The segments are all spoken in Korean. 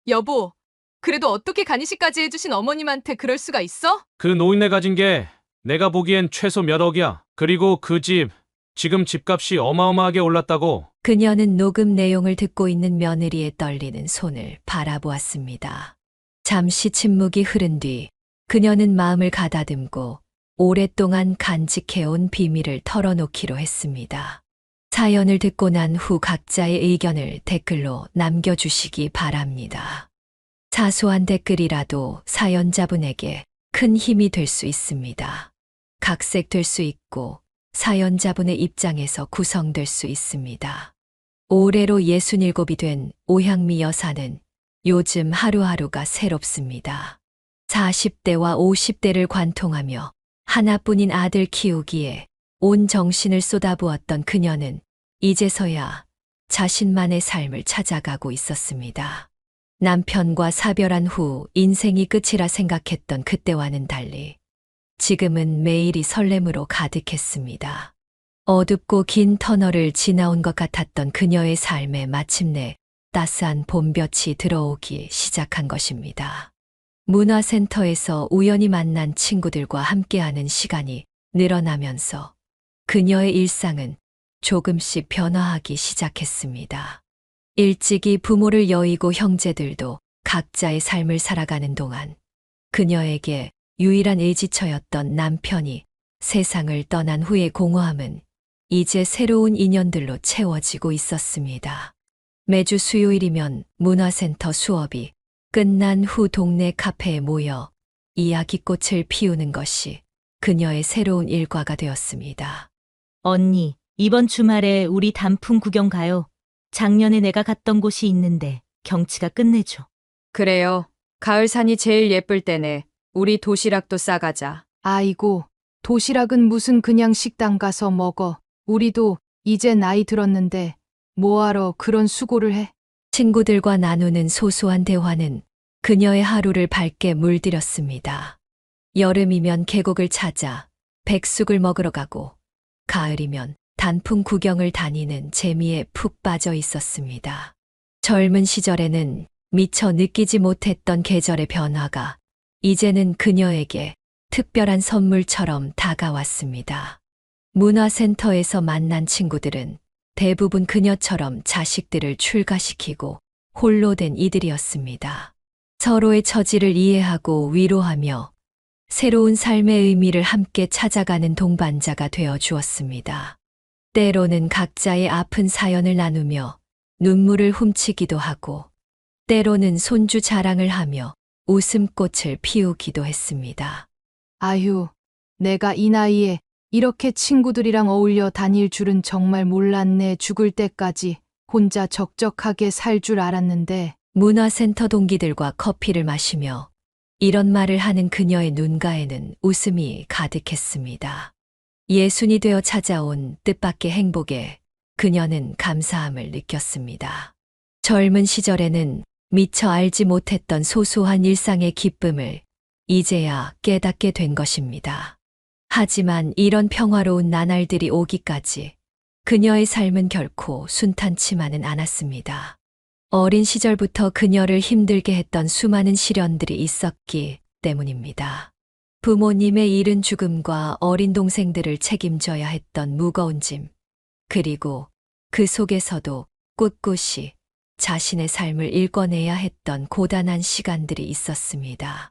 여보, 그래도 어떻게 간이식까지 해주신 어머님한테 그럴 수가 있어? 그 노인네 가진 게 내가 보기엔 최소 몇 억이야. 그리고 그 집, 지금 집값이 어마어마하게 올랐다고. 그녀는 녹음 내용을 듣고 있는 며느리의 떨리는 손을 바라보았습니다. 잠시 침묵이 흐른 뒤 그녀는 마음을 가다듬고 오랫동안 간직해온 비밀을 털어놓기로 했습니다. 사연을 듣고 난 후 각자의 의견을 댓글로 남겨주시기 바랍니다. 사소한 댓글이라도 사연자분에게 큰 힘이 될 수 있습니다. 각색될 수 있고 사연자분의 입장에서 구성될 수 있습니다. 올해로 67이 된 오향미 여사는 요즘 하루하루가 새롭습니다. 40대와 50대를 관통하며 하나뿐인 아들 키우기에 온 정신을 쏟아부었던 그녀는 이제서야 자신만의 삶을 찾아가고 있었습니다. 남편과 사별한 후 인생이 끝이라 생각했던 그때와는 달리 지금은 매일이 설렘으로 가득했습니다. 어둡고 긴 터널을 지나온 것 같았던 그녀의 삶에 마침내 따스한 봄볕이 들어오기 시작한 것입니다. 문화센터에서 우연히 만난 친구들과 함께하는 시간이 늘어나면서 그녀의 일상은 조금씩 변화하기 시작했습니다. 일찍이 부모를 여의고 형제들도 각자의 삶을 살아가는 동안 그녀에게 유일한 의지처였던 남편이 세상을 떠난 후의 공허함은 이제 새로운 인연들로 채워지고 있었습니다. 매주 수요일이면 문화센터 수업이 끝난 후 동네 카페에 모여 이야기꽃을 피우는 것이 그녀의 새로운 일과가 되었습니다. 언니, 이번 주말에 우리 단풍 구경 가요. 작년에 내가 갔던 곳이 있는데 경치가 끝내줘. 그래요. 가을산이 제일 예쁠 때네. 우리 도시락도 싸가자. 아이고, 도시락은 무슨 그냥 식당 가서 먹어. 우리도 이제 나이 들었는데 뭐하러 그런 수고를 해? 친구들과 나누는 소소한 대화는 그녀의 하루를 밝게 물들였습니다. 여름이면 계곡을 찾아 백숙을 먹으러 가고 가을이면 단풍 구경을 다니는 재미에 푹 빠져 있었습니다. 젊은 시절에는 미처 느끼지 못했던 계절의 변화가 이제는 그녀에게 특별한 선물처럼 다가왔습니다. 문화센터에서 만난 친구들은 대부분 그녀처럼 자식들을 출가시키고 홀로 된 이들이었습니다. 서로의 처지를 이해하고 위로하며 새로운 삶의 의미를 함께 찾아가는 동반자가 되어 주었습니다. 때로는 각자의 아픈 사연을 나누며 눈물을 훔치기도 하고 때로는 손주 자랑을 하며 웃음꽃을 피우기도 했습니다. 아휴, 내가 이 나이에 이렇게 친구들이랑 어울려 다닐 줄은 정말 몰랐네. 죽을 때까지 혼자 적적하게 살 줄 알았는데. 문화센터 동기들과 커피를 마시며 이런 말을 하는 그녀의 눈가에는 웃음이 가득했습니다. 예순이 되어 찾아온 뜻밖의 행복에 그녀는 감사함을 느꼈습니다. 젊은 시절에는 미처 알지 못했던 소소한 일상의 기쁨을 이제야 깨닫게 된 것입니다. 하지만 이런 평화로운 나날들이 오기까지 그녀의 삶은 결코 순탄치만은 않았습니다. 어린 시절부터 그녀를 힘들게 했던 수많은 시련들이 있었기 때문입니다. 부모님의 이른 죽음과 어린 동생들을 책임져야 했던 무거운 짐, 그리고 그 속에서도 꿋꿋이 자신의 삶을 일궈내야 했던 고단한 시간들이 있었습니다.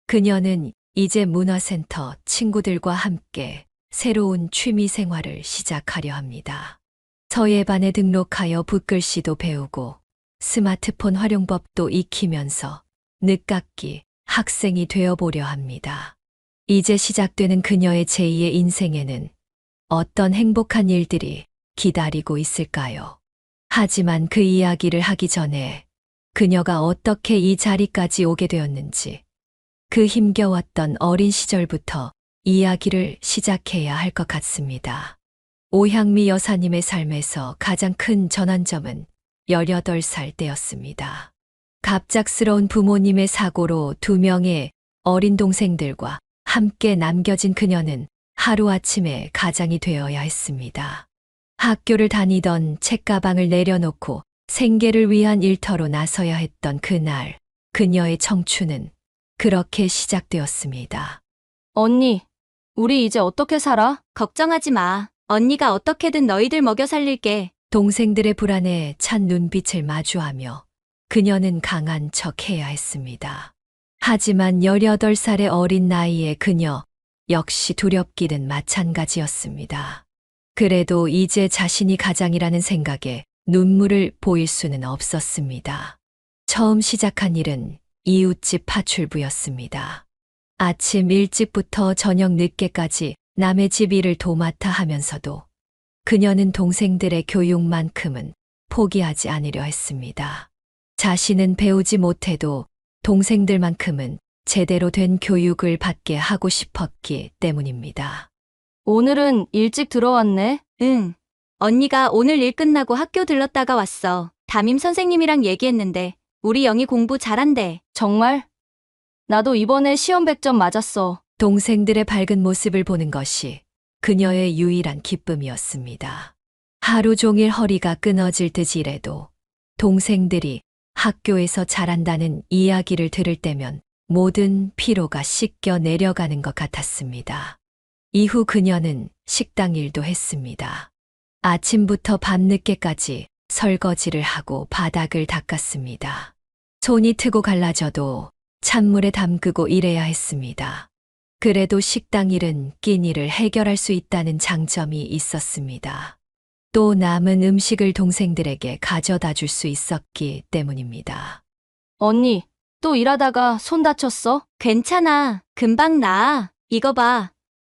그녀는 이제 문화센터 친구들과 함께 새로운 취미 생활을 시작하려 합니다. 서예반에 등록하여 붓글씨도 배우고 스마트폰 활용법도 익히면서 늦깎이 학생이 되어보려 합니다. 이제 시작되는 그녀의 제2의 인생에는 어떤 행복한 일들이 기다리고 있을까요? 하지만 그 이야기를 하기 전에 그녀가 어떻게 이 자리까지 오게 되었는지 그 힘겨웠던 어린 시절부터 이야기를 시작해야 할 것 같습니다. 오향미 여사님의 삶에서 가장 큰 전환점은 18살 때였습니다. 갑작스러운 부모님의 사고로 2명의 어린 동생들과 함께 남겨진 그녀는 하루아침에 가장이 되어야 했습니다. 학교를 다니던 책가방을 내려놓고 생계를 위한 일터로 나서야 했던 그날, 그녀의 청춘은 그렇게 시작되었습니다. 언니, 우리 이제 어떻게 살아? 걱정하지 마. 언니가 어떻게든 너희들 먹여 살릴게. 동생들의 불안에 찬 눈빛을 마주하며 그녀는 강한 척 해야 했습니다. 하지만 18살의 어린 나이의 그녀 역시 두렵기는 마찬가지였습니다. 그래도 이제 자신이 가장이라는 생각에 눈물을 보일 수는 없었습니다. 처음 시작한 일은 이웃집 파출부였습니다. 아침 일찍부터 저녁 늦게까지 남의 집 일을 도맡아 하면서도 그녀는 동생들의 교육만큼은 포기하지 않으려 했습니다. 자신은 배우지 못해도 동생들만큼은 제대로 된 교육을 받게 하고 싶었기 때문입니다. 오늘은 일찍 들어왔네. 응. 언니가 오늘 일 끝나고 학교 들렀다가 왔어. 담임 선생님이랑 얘기했는데 우리 영희 공부 잘한대. 정말? 나도 이번에 시험 100점 맞았어. 동생들의 밝은 모습을 보는 것이 그녀의 유일한 기쁨이었습니다. 하루 종일 허리가 끊어질 듯 일해도 동생들이 학교에서 잘한다는 이야기를 들을 때면 모든 피로가 씻겨 내려가는 것 같았습니다. 이후 그녀는 식당 일도 했습니다. 아침부터 밤늦게까지 설거지를 하고 바닥을 닦았습니다. 손이 트고 갈라져도 찬물에 담그고 일해야 했습니다. 그래도 식당 일은 끼니를 해결할 수 있다는 장점이 있었습니다. 또 남은 음식을 동생들에게 가져다 줄 수 있었기 때문입니다. 언니, 또 일하다가 손 다쳤어? 괜찮아. 금방 나아. 이거 봐.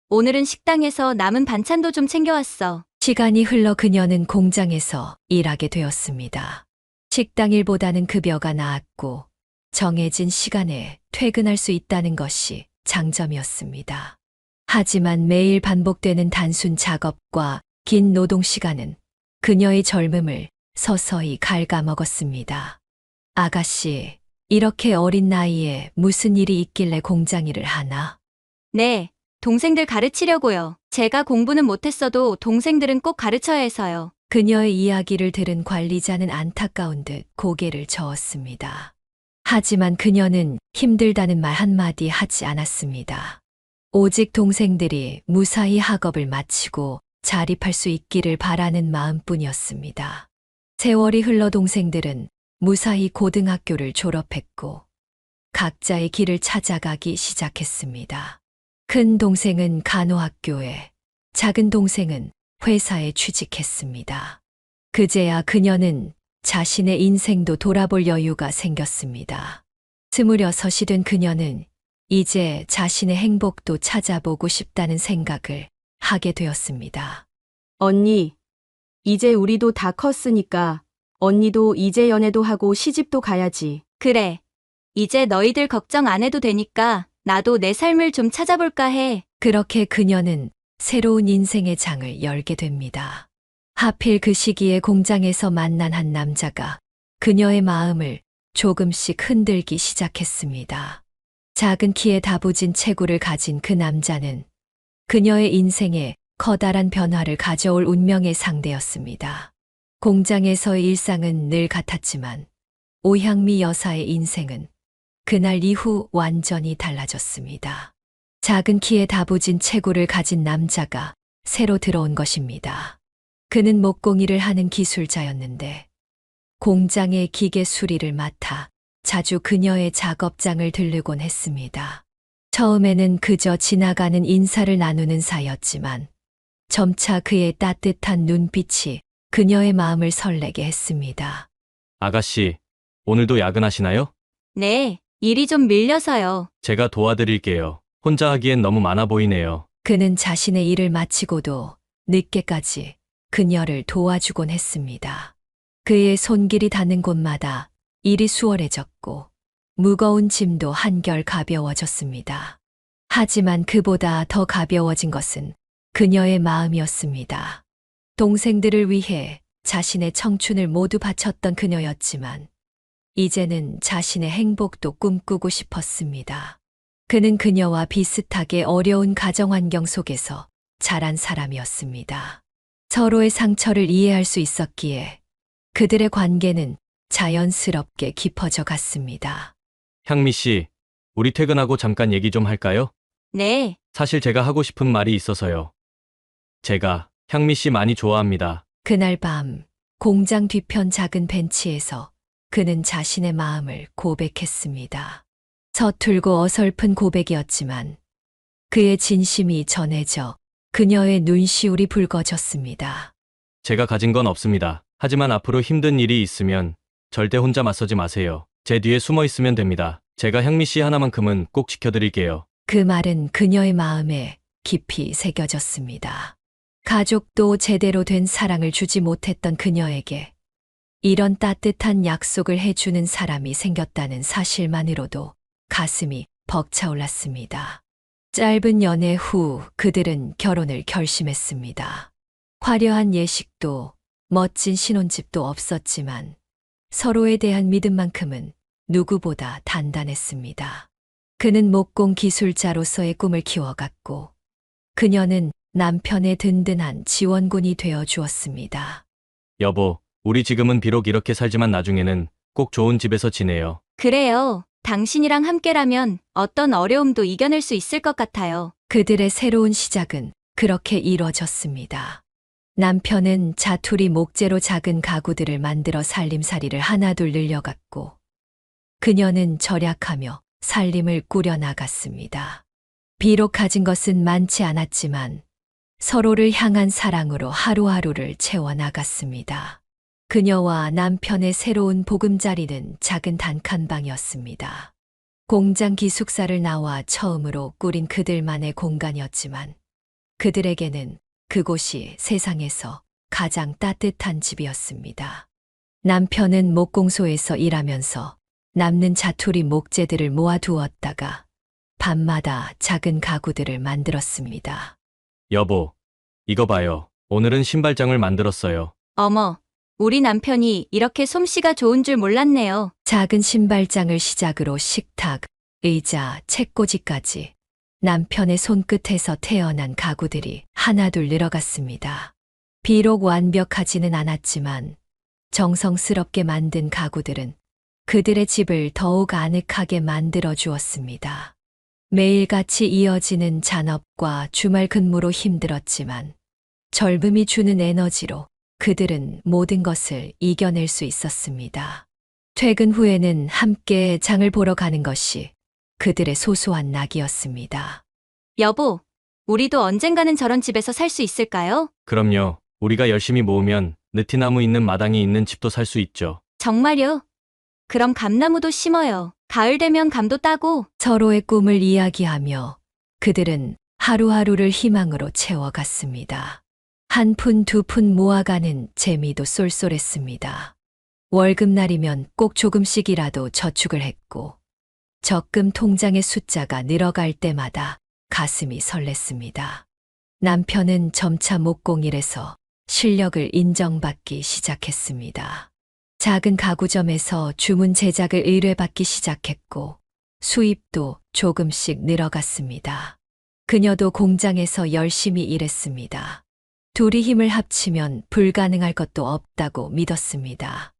오늘은 식당에서 남은 반찬도 좀 챙겨왔어. 시간이 흘러 그녀는 공장에서 일하게 되었습니다. 식당 일보다는 급여가 나았고 정해진 시간에 퇴근할 수 있다는 것이 장점이었습니다. 하지만 매일 반복되는 단순 작업과 긴 노동 시간은 그녀의 젊음을 서서히 갉아먹었습니다. 아가씨, 이렇게 어린 나이에 무슨 일이 있길래 공장 일을 하나? 네. 동생들 가르치려고요. 제가 공부는 못했어도 동생들은 꼭 가르쳐야 해서요. 그녀의 이야기를 들은 관리자는 안타까운 듯 고개를 저었습니다. 하지만 그녀는 힘들다는 말 한마디 하지 않았습니다. 오직 동생들이 무사히 학업을 마치고 자립할 수 있기를 바라는 마음뿐이었습니다. 세월이 흘러 동생들은 무사히 고등학교를 졸업했고 각자의 길을 찾아가기 시작했습니다. 큰 동생은 간호학교에, 작은 동생은 회사에 취직했습니다. 그제야 그녀는 자신의 인생도 돌아볼 여유가 생겼습니다. 26이 된 그녀는 이제 자신의 행복도 찾아보고 싶다는 생각을 하게 되었습니다. 언니, 이제 우리도 다 컸으니까 언니도 이제 연애도 하고 시집도 가야지. 그래. 이제 너희들 걱정 안 해도 되니까 나도 내 삶을 좀 찾아볼까 해. 그렇게 그녀는 새로운 인생의 장을 열게 됩니다. 하필 그 시기에 공장에서 만난 한 남자가 그녀의 마음을 조금씩 흔들기 시작했습니다. 작은 키에 다부진 체구를 가진 그 남자는 그녀의 인생에 커다란 변화를 가져올 운명의 상대였습니다. 공장에서의 일상은 늘 같았지만 오향미 여사의 인생은 그날 이후 완전히 달라졌습니다. 작은 키에 다부진 체구를 가진 남자가 새로 들어온 것입니다. 그는 목공일을 하는 기술자였는데 공장의 기계 수리를 맡아 자주 그녀의 작업장을 들르곤 했습니다. 처음에는 그저 지나가는 인사를 나누는 사이였지만 점차 그의 따뜻한 눈빛이 그녀의 마음을 설레게 했습니다. 아가씨, 오늘도 야근하시나요? 네. 일이 좀 밀려서요. 제가 도와드릴게요. 혼자 하기엔 너무 많아 보이네요. 그는 자신의 일을 마치고도 늦게까지 그녀를 도와주곤 했습니다. 그의 손길이 닿는 곳마다 일이 수월해졌고 무거운 짐도 한결 가벼워졌습니다. 하지만 그보다 더 가벼워진 것은 그녀의 마음이었습니다. 동생들을 위해 자신의 청춘을 모두 바쳤던 그녀였지만 이제는 자신의 행복도 꿈꾸고 싶었습니다. 그는 그녀와 비슷하게 어려운 가정 환경 속에서 자란 사람이었습니다. 서로의 상처를 이해할 수 있었기에 그들의 관계는 자연스럽게 깊어져 갔습니다. 향미 씨, 우리 퇴근하고 잠깐 얘기 좀 할까요? 네, 사실 제가 하고 싶은 말이 있어서요. 제가 향미 씨 많이 좋아합니다. 그날 밤 공장 뒤편 작은 벤치에서 그는 자신의 마음을 고백했습니다. 서툴고 어설픈 고백이었지만 그의 진심이 전해져 그녀의 눈시울이 붉어졌습니다. 제가 가진 건 없습니다. 하지만 앞으로 힘든 일이 있으면 절대 혼자 맞서지 마세요. 제 뒤에 숨어 있으면 됩니다. 제가 향미 씨 하나만큼은 꼭 지켜드릴게요. 그 말은 그녀의 마음에 깊이 새겨졌습니다. 가족도 제대로 된 사랑을 주지 못했던 그녀에게 이런 따뜻한 약속을 해주는 사람이 생겼다는 사실만으로도 가슴이 벅차올랐습니다. 짧은 연애 후 그들은 결혼을 결심했습니다. 화려한 예식도 멋진 신혼집도 없었지만 서로에 대한 믿음만큼은 누구보다 단단했습니다. 그는 목공 기술자로서의 꿈을 키워갔고 그녀는 남편의 든든한 지원군이 되어 주었습니다. 여보, 우리 지금은 비록 이렇게 살지만 나중에는 꼭 좋은 집에서 지내요. 그래요. 당신이랑 함께라면 어떤 어려움도 이겨낼 수 있을 것 같아요. 그들의 새로운 시작은 그렇게 이뤄졌습니다. 남편은 자투리 목재로 작은 가구들을 만들어 살림살이를 하나둘 늘려갔고 그녀는 절약하며 살림을 꾸려나갔습니다. 비록 가진 것은 많지 않았지만 서로를 향한 사랑으로 하루하루를 채워나갔습니다. 그녀와 남편의 새로운 보금자리는 작은 단칸방이었습니다. 공장 기숙사를 나와 처음으로 꾸린 그들만의 공간이었지만 그들에게는 그곳이 세상에서 가장 따뜻한 집이었습니다. 남편은 목공소에서 일하면서 남는 자투리 목재들을 모아두었다가 밤마다 작은 가구들을 만들었습니다. 여보, 이거 봐요. 오늘은 신발장을 만들었어요. 어머, 우리 남편이 이렇게 솜씨가 좋은 줄 몰랐네요. 작은 신발장을 시작으로 식탁, 의자, 책꽂이까지 남편의 손끝에서 태어난 가구들이 하나둘 늘어갔습니다. 비록 완벽하지는 않았지만 정성스럽게 만든 가구들은 그들의 집을 더욱 아늑하게 만들어 주었습니다. 매일같이 이어지는 잔업과 주말 근무로 힘들었지만 젊음이 주는 에너지로 그들은 모든 것을 이겨낼 수 있었습니다. 퇴근 후에는 함께 장을 보러 가는 것이 그들의 소소한 낙이었습니다. 여보, 우리도 언젠가는 저런 집에서 살 수 있을까요? 그럼요. 우리가 열심히 모으면 느티나무 있는 마당이 있는 집도 살 수 있죠. 정말요? 그럼 감나무도 심어요. 가을 되면 감도 따고. 서로의 꿈을 이야기하며 그들은 하루하루를 희망으로 채워갔습니다. 한 푼 두 푼 모아가는 재미도 쏠쏠했습니다. 월급날이면 꼭 조금씩이라도 저축을 했고 적금 통장의 숫자가 늘어갈 때마다 가슴이 설렜습니다. 남편은 점차 목공일에서 실력을 인정받기 시작했습니다. 작은 가구점에서 주문 제작을 의뢰받기 시작했고 수입도 조금씩 늘어갔습니다. 그녀도 공장에서 열심히 일했습니다. 둘이 힘을 합치면 불가능할 것도 없다고 믿었습니다.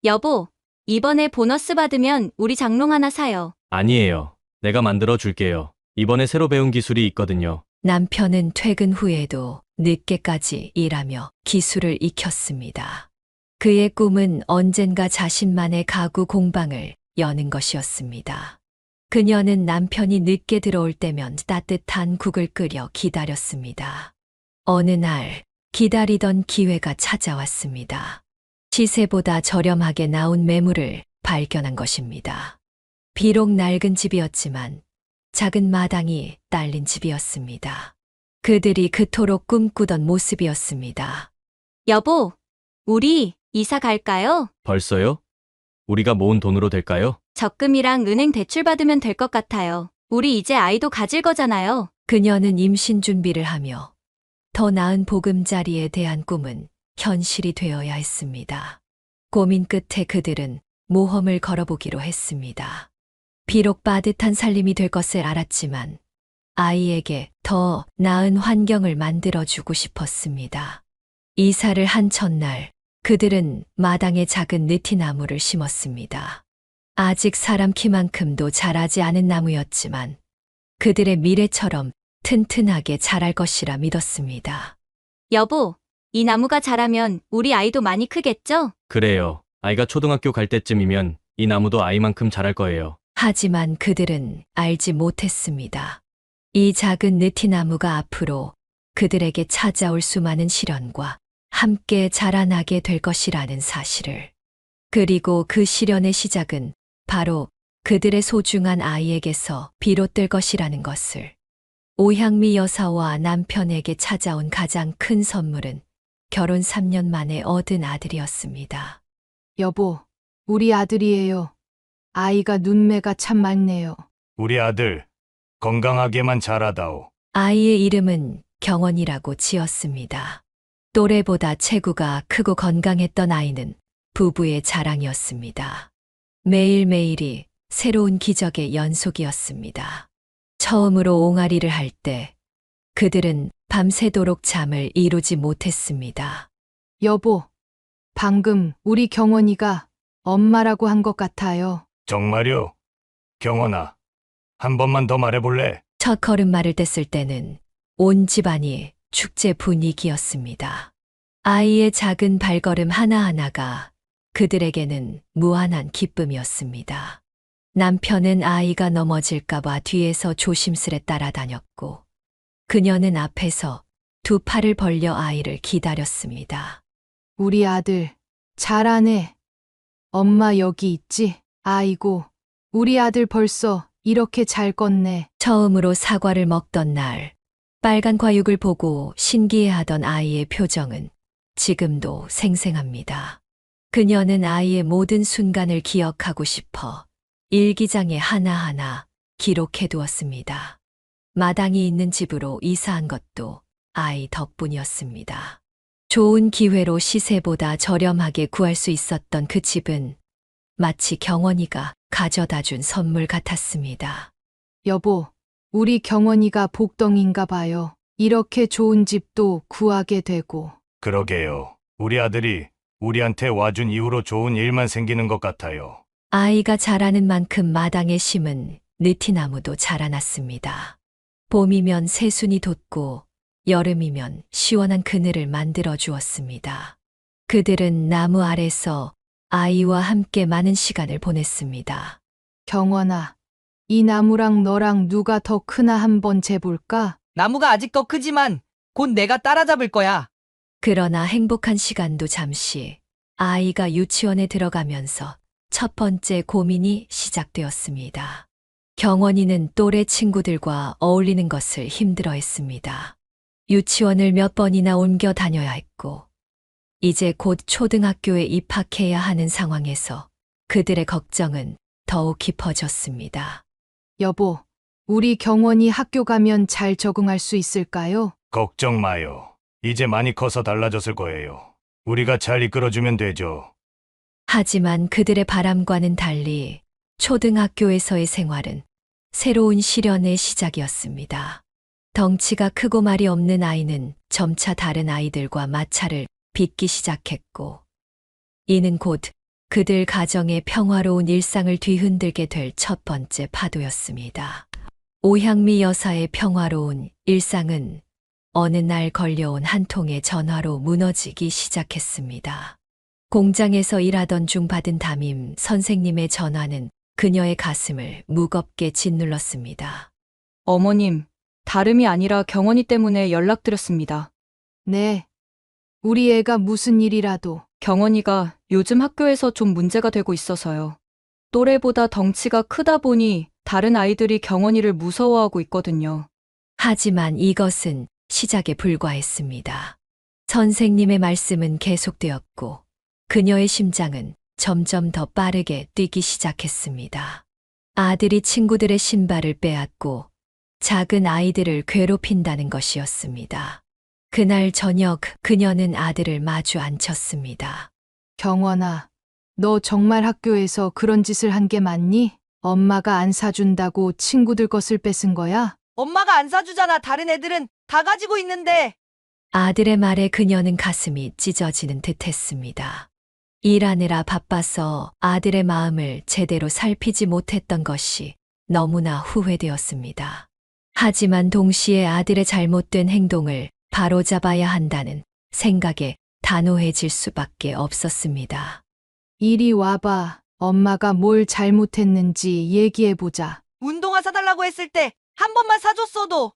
여보, 이번에 보너스 받으면 우리 장롱 하나 사요. 아니에요. 내가 만들어 줄게요. 이번에 새로 배운 기술이 있거든요. 남편은 퇴근 후에도 늦게까지 일하며 기술을 익혔습니다. 그의 꿈은 언젠가 자신만의 가구 공방을 여는 것이었습니다. 그녀는 남편이 늦게 들어올 때면 따뜻한 국을 끓여 기다렸습니다. 어느 날 기다리던 기회가 찾아왔습니다. 시세보다 저렴하게 나온 매물을 발견한 것입니다. 비록 낡은 집이었지만 작은 마당이 딸린 집이었습니다. 그들이 그토록 꿈꾸던 모습이었습니다. 여보, 우리 이사 갈까요? 벌써요? 우리가 모은 돈으로 될까요? 적금이랑 은행 대출 받으면 될 것 같아요. 우리 이제 아이도 가질 거잖아요. 그녀는 임신 준비를 하며 더 나은 보금자리에 대한 꿈은 현실이 되어야 했습니다. 고민 끝에 그들은 모험을 걸어보기로 했습니다. 비록 빠듯한 살림이 될 것을 알았지만 아이에게 더 나은 환경을 만들어주고 싶었습니다. 이사를 한 첫날 그들은 마당에 작은 느티나무를 심었습니다. 아직 사람 키만큼도 자라지 않은 나무였지만 그들의 미래처럼 튼튼하게 자랄 것이라 믿었습니다. 여보, 이 나무가 자라면 우리 아이도 많이 크겠죠? 그래요. 아이가 초등학교 갈 때쯤이면 이 나무도 아이만큼 자랄 거예요. 하지만 그들은 알지 못했습니다. 이 작은 느티나무가 앞으로 그들에게 찾아올 수많은 시련과 함께 자라나게 될 것이라는 사실을. 그리고 그 시련의 시작은 바로 그들의 소중한 아이에게서 비롯될 것이라는 것을. 오향미 여사와 남편에게 찾아온 가장 큰 선물은 결혼 3년 만에 얻은 아들이었습니다. 여보, 우리 아들이에요. 아이가 눈매가 참 맑네요. 우리 아들 건강하게만 자라다오. 아이의 이름은 경원이라고 지었습니다. 또래보다 체구가 크고 건강했던 아이는 부부의 자랑이었습니다. 매일매일이 새로운 기적의 연속이었습니다. 처음으로 옹알이를 할 때 그들은 밤새도록 잠을 이루지 못했습니다. 여보, 방금 우리 경원이가 엄마라고 한 것 같아요. 정말요? 경원아, 한 번만 더 말해볼래? 첫 걸음마를 뗐을 때는 온 집안이 축제 분위기였습니다. 아이의 작은 발걸음 하나하나가 그들에게는 무한한 기쁨이었습니다. 남편은 아이가 넘어질까봐 뒤에서 조심스레 따라다녔고, 그녀는 앞에서 두 팔을 벌려 아이를 기다렸습니다. 우리 아들, 잘하네. 엄마 여기 있지? 아이고, 우리 아들 벌써 이렇게 잘 컸네. 처음으로 사과를 먹던 날, 빨간 과육을 보고 신기해하던 아이의 표정은 지금도 생생합니다. 그녀는 아이의 모든 순간을 기억하고 싶어 일기장에 하나하나 기록해 두었습니다. 마당이 있는 집으로 이사한 것도 아이 덕분이었습니다. 좋은 기회로 시세보다 저렴하게 구할 수 있었던 그 집은 마치 경원이가 가져다 준 선물 같았습니다. 여보, 우리 경원이가 복덩인가 봐요. 이렇게 좋은 집도 구하게 되고. 그러게요. 우리 아들이 우리한테 와준 이후로 좋은 일만 생기는 것 같아요. 아이가 자라는 만큼 마당에 심은 느티나무도 자라났습니다. 봄이면 새순이 돋고 여름이면 시원한 그늘을 만들어 주었습니다. 그들은 나무 아래서 아이와 함께 많은 시간을 보냈습니다. 경원아, 이 나무랑 너랑 누가 더 크나 한번 재볼까? 나무가 아직 더 크지만 곧 내가 따라잡을 거야. 그러나 행복한 시간도 잠시 아이가 유치원에 들어가면서 첫 번째 고민이 시작되었습니다. 경원이는 또래 친구들과 어울리는 것을 힘들어했습니다. 유치원을 몇 번이나 옮겨 다녀야 했고, 이제 곧 초등학교에 입학해야 하는 상황에서 그들의 걱정은 더욱 깊어졌습니다. 여보, 우리 경원이 학교 가면 잘 적응할 수 있을까요? 걱정 마요. 이제 많이 커서 달라졌을 거예요. 우리가 잘 이끌어주면 되죠. 하지만 그들의 바람과는 달리 초등학교에서의 생활은 새로운 시련의 시작이었습니다. 덩치가 크고 말이 없는 아이는 점차 다른 아이들과 마찰을 빚기 시작했고, 이는 곧 그들 가정의 평화로운 일상을 뒤흔들게 될 첫 번째 파도였습니다. 오향미 여사의 평화로운 일상은 어느 날 걸려온 한 통의 전화로 무너지기 시작했습니다. 공장에서 일하던 중 받은 담임 선생님의 전화는 그녀의 가슴을 무겁게 짓눌렀습니다. 어머님, 다름이 아니라 경원이 때문에 연락드렸습니다. 네. 우리 애가 무슨 일이라도. 경원이가 요즘 학교에서 좀 문제가 되고 있어서요. 또래보다 덩치가 크다 보니 다른 아이들이 경원이를 무서워하고 있거든요. 하지만 이것은 시작에 불과했습니다. 선생님의 말씀은 계속되었고, 그녀의 심장은 점점 더 빠르게 뛰기 시작했습니다. 아들이 친구들의 신발을 빼앗고 작은 아이들을 괴롭힌다는 것이었습니다. 그날 저녁 그녀는 아들을 마주 앉혔습니다. 경원아, 너 정말 학교에서 그런 짓을 한 게 맞니? 엄마가 안 사준다고 친구들 것을 뺏은 거야? 엄마가 안 사주잖아. 다른 애들은 다 가지고 있는데. 아들의 말에 그녀는 가슴이 찢어지는 듯 했습니다. 일하느라 바빠서 아들의 마음을 제대로 살피지 못했던 것이 너무나 후회되었습니다. 하지만 동시에 아들의 잘못된 행동을 바로잡아야 한다는 생각에 단호해질 수밖에 없었습니다. 이리 와봐. 엄마가 뭘 잘못했는지 얘기해보자. 운동화 사달라고 했을 때 한 번만 사줬어도.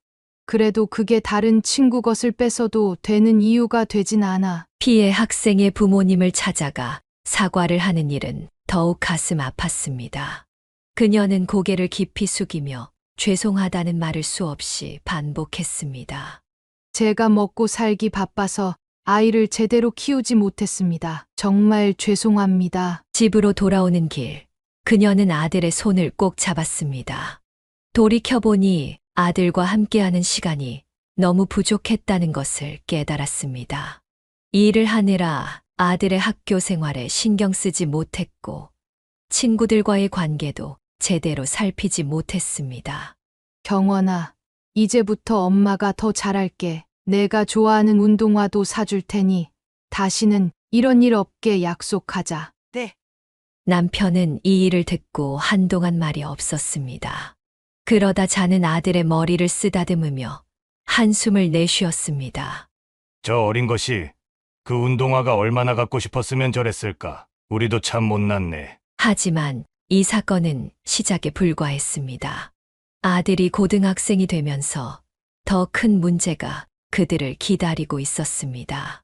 그래도 그게 다른 친구 것을 뺏어도 되는 이유가 되진 않아. 피해 학생의 부모님을 찾아가 사과를 하는 일은 더욱 가슴 아팠습니다. 그녀는 고개를 깊이 숙이며 죄송하다는 말을 수없이 반복했습니다. 제가 먹고 살기 바빠서 아이를 제대로 키우지 못했습니다. 정말 죄송합니다. 집으로 돌아오는 길, 그녀는 아들의 손을 꼭 잡았습니다. 돌이켜보니 아들과 함께하는 시간이 너무 부족했다는 것을 깨달았습니다. 일을 하느라 아들의 학교 생활에 신경 쓰지 못했고, 친구들과의 관계도 제대로 살피지 못했습니다. 경원아, 이제부터 엄마가 더 잘할게. 내가 좋아하는 운동화도 사줄 테니 다시는 이런 일 없게 약속하자. 네. 남편은 이 일을 듣고 한동안 말이 없었습니다. 그러다 자는 아들의 머리를 쓰다듬으며 한숨을 내쉬었습니다. 저 어린 것이 그 운동화가 얼마나 갖고 싶었으면 저랬을까. 우리도 참 못났네. 하지만 이 사건은 시작에 불과했습니다. 아들이 고등학생이 되면서 더 큰 문제가 그들을 기다리고 있었습니다.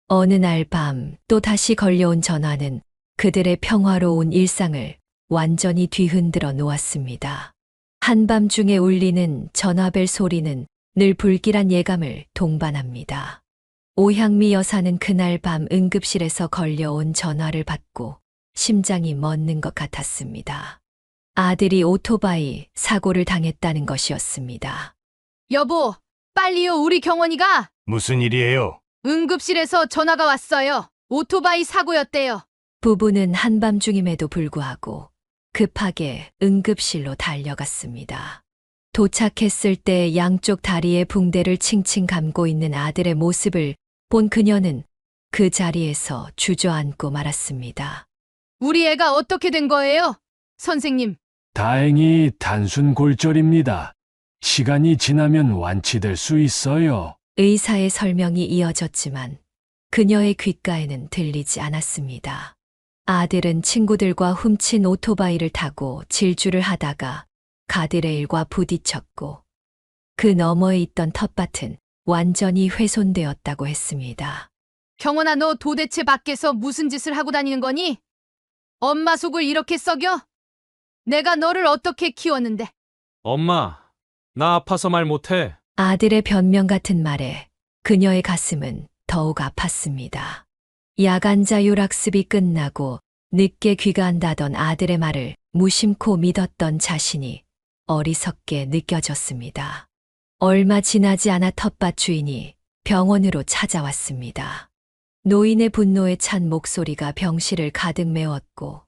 어느 날 밤 또 다시 걸려온 전화는 그들의 평화로운 일상을 완전히 뒤흔들어 놓았습니다. 한밤중에 울리는 전화벨 소리는 늘 불길한 예감을 동반합니다. 오향미 여사는 그날 밤 응급실에서 걸려온 전화를 받고 심장이 멎는 것 같았습니다. 아들이 오토바이 사고를 당했다는 것이었습니다. 여보, 빨리요. 우리 경원이가 무슨 일이에요? 응급실에서 전화가 왔어요. 오토바이 사고였대요. 부부는 한밤중임에도 불구하고 급하게 응급실로 달려갔습니다. 도착했을 때 양쪽 다리에 붕대를 칭칭 감고 있는 아들의 모습을 본 그녀는 그 자리에서 주저앉고 말았습니다. 우리 애가 어떻게 된 거예요? 선생님. 다행히 단순 골절입니다. 시간이 지나면 완치될 수 있어요. 의사의 설명이 이어졌지만 그녀의 귓가에는 들리지 않았습니다. 아들은 친구들과 훔친 오토바이를 타고 질주를 하다가 가드레일과 부딪혔고 그 너머에 있던 텃밭은 완전히 훼손되었다고 했습니다. 경원아, 너 도대체 밖에서 무슨 짓을 하고 다니는 거니? 엄마 속을 이렇게 썩여? 내가 너를 어떻게 키웠는데? 엄마, 나 아파서 말 못해. 아들의 변명 같은 말에 그녀의 가슴은 더욱 아팠습니다. 야간 자율학습이 끝나고 늦게 귀가한다던 아들의 말을 무심코 믿었던 자신이 어리석게 느껴졌습니다. 얼마 지나지 않아 텃밭 주인이 병원으로 찾아왔습니다. 노인의 분노에 찬 목소리가 병실을 가득 메웠고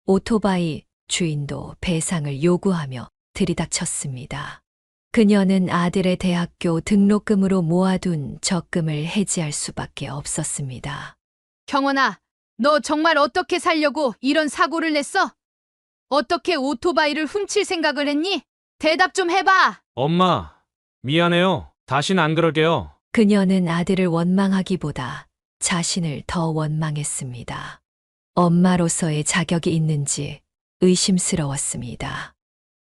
오토바이 주인도 배상을 요구하며 들이닥쳤습니다. 그녀는 아들의 대학교 등록금으로 모아둔 적금을 해지할 수밖에 없었습니다. 경원아, 너 정말 어떻게 살려고 이런 사고를 냈어? 어떻게 오토바이를 훔칠 생각을 했니? 대답 좀 해봐. 엄마, 미안해요. 다신 안 그럴게요. 그녀는 아들을 원망하기보다 자신을 더 원망했습니다. 엄마로서의 자격이 있는지 의심스러웠습니다.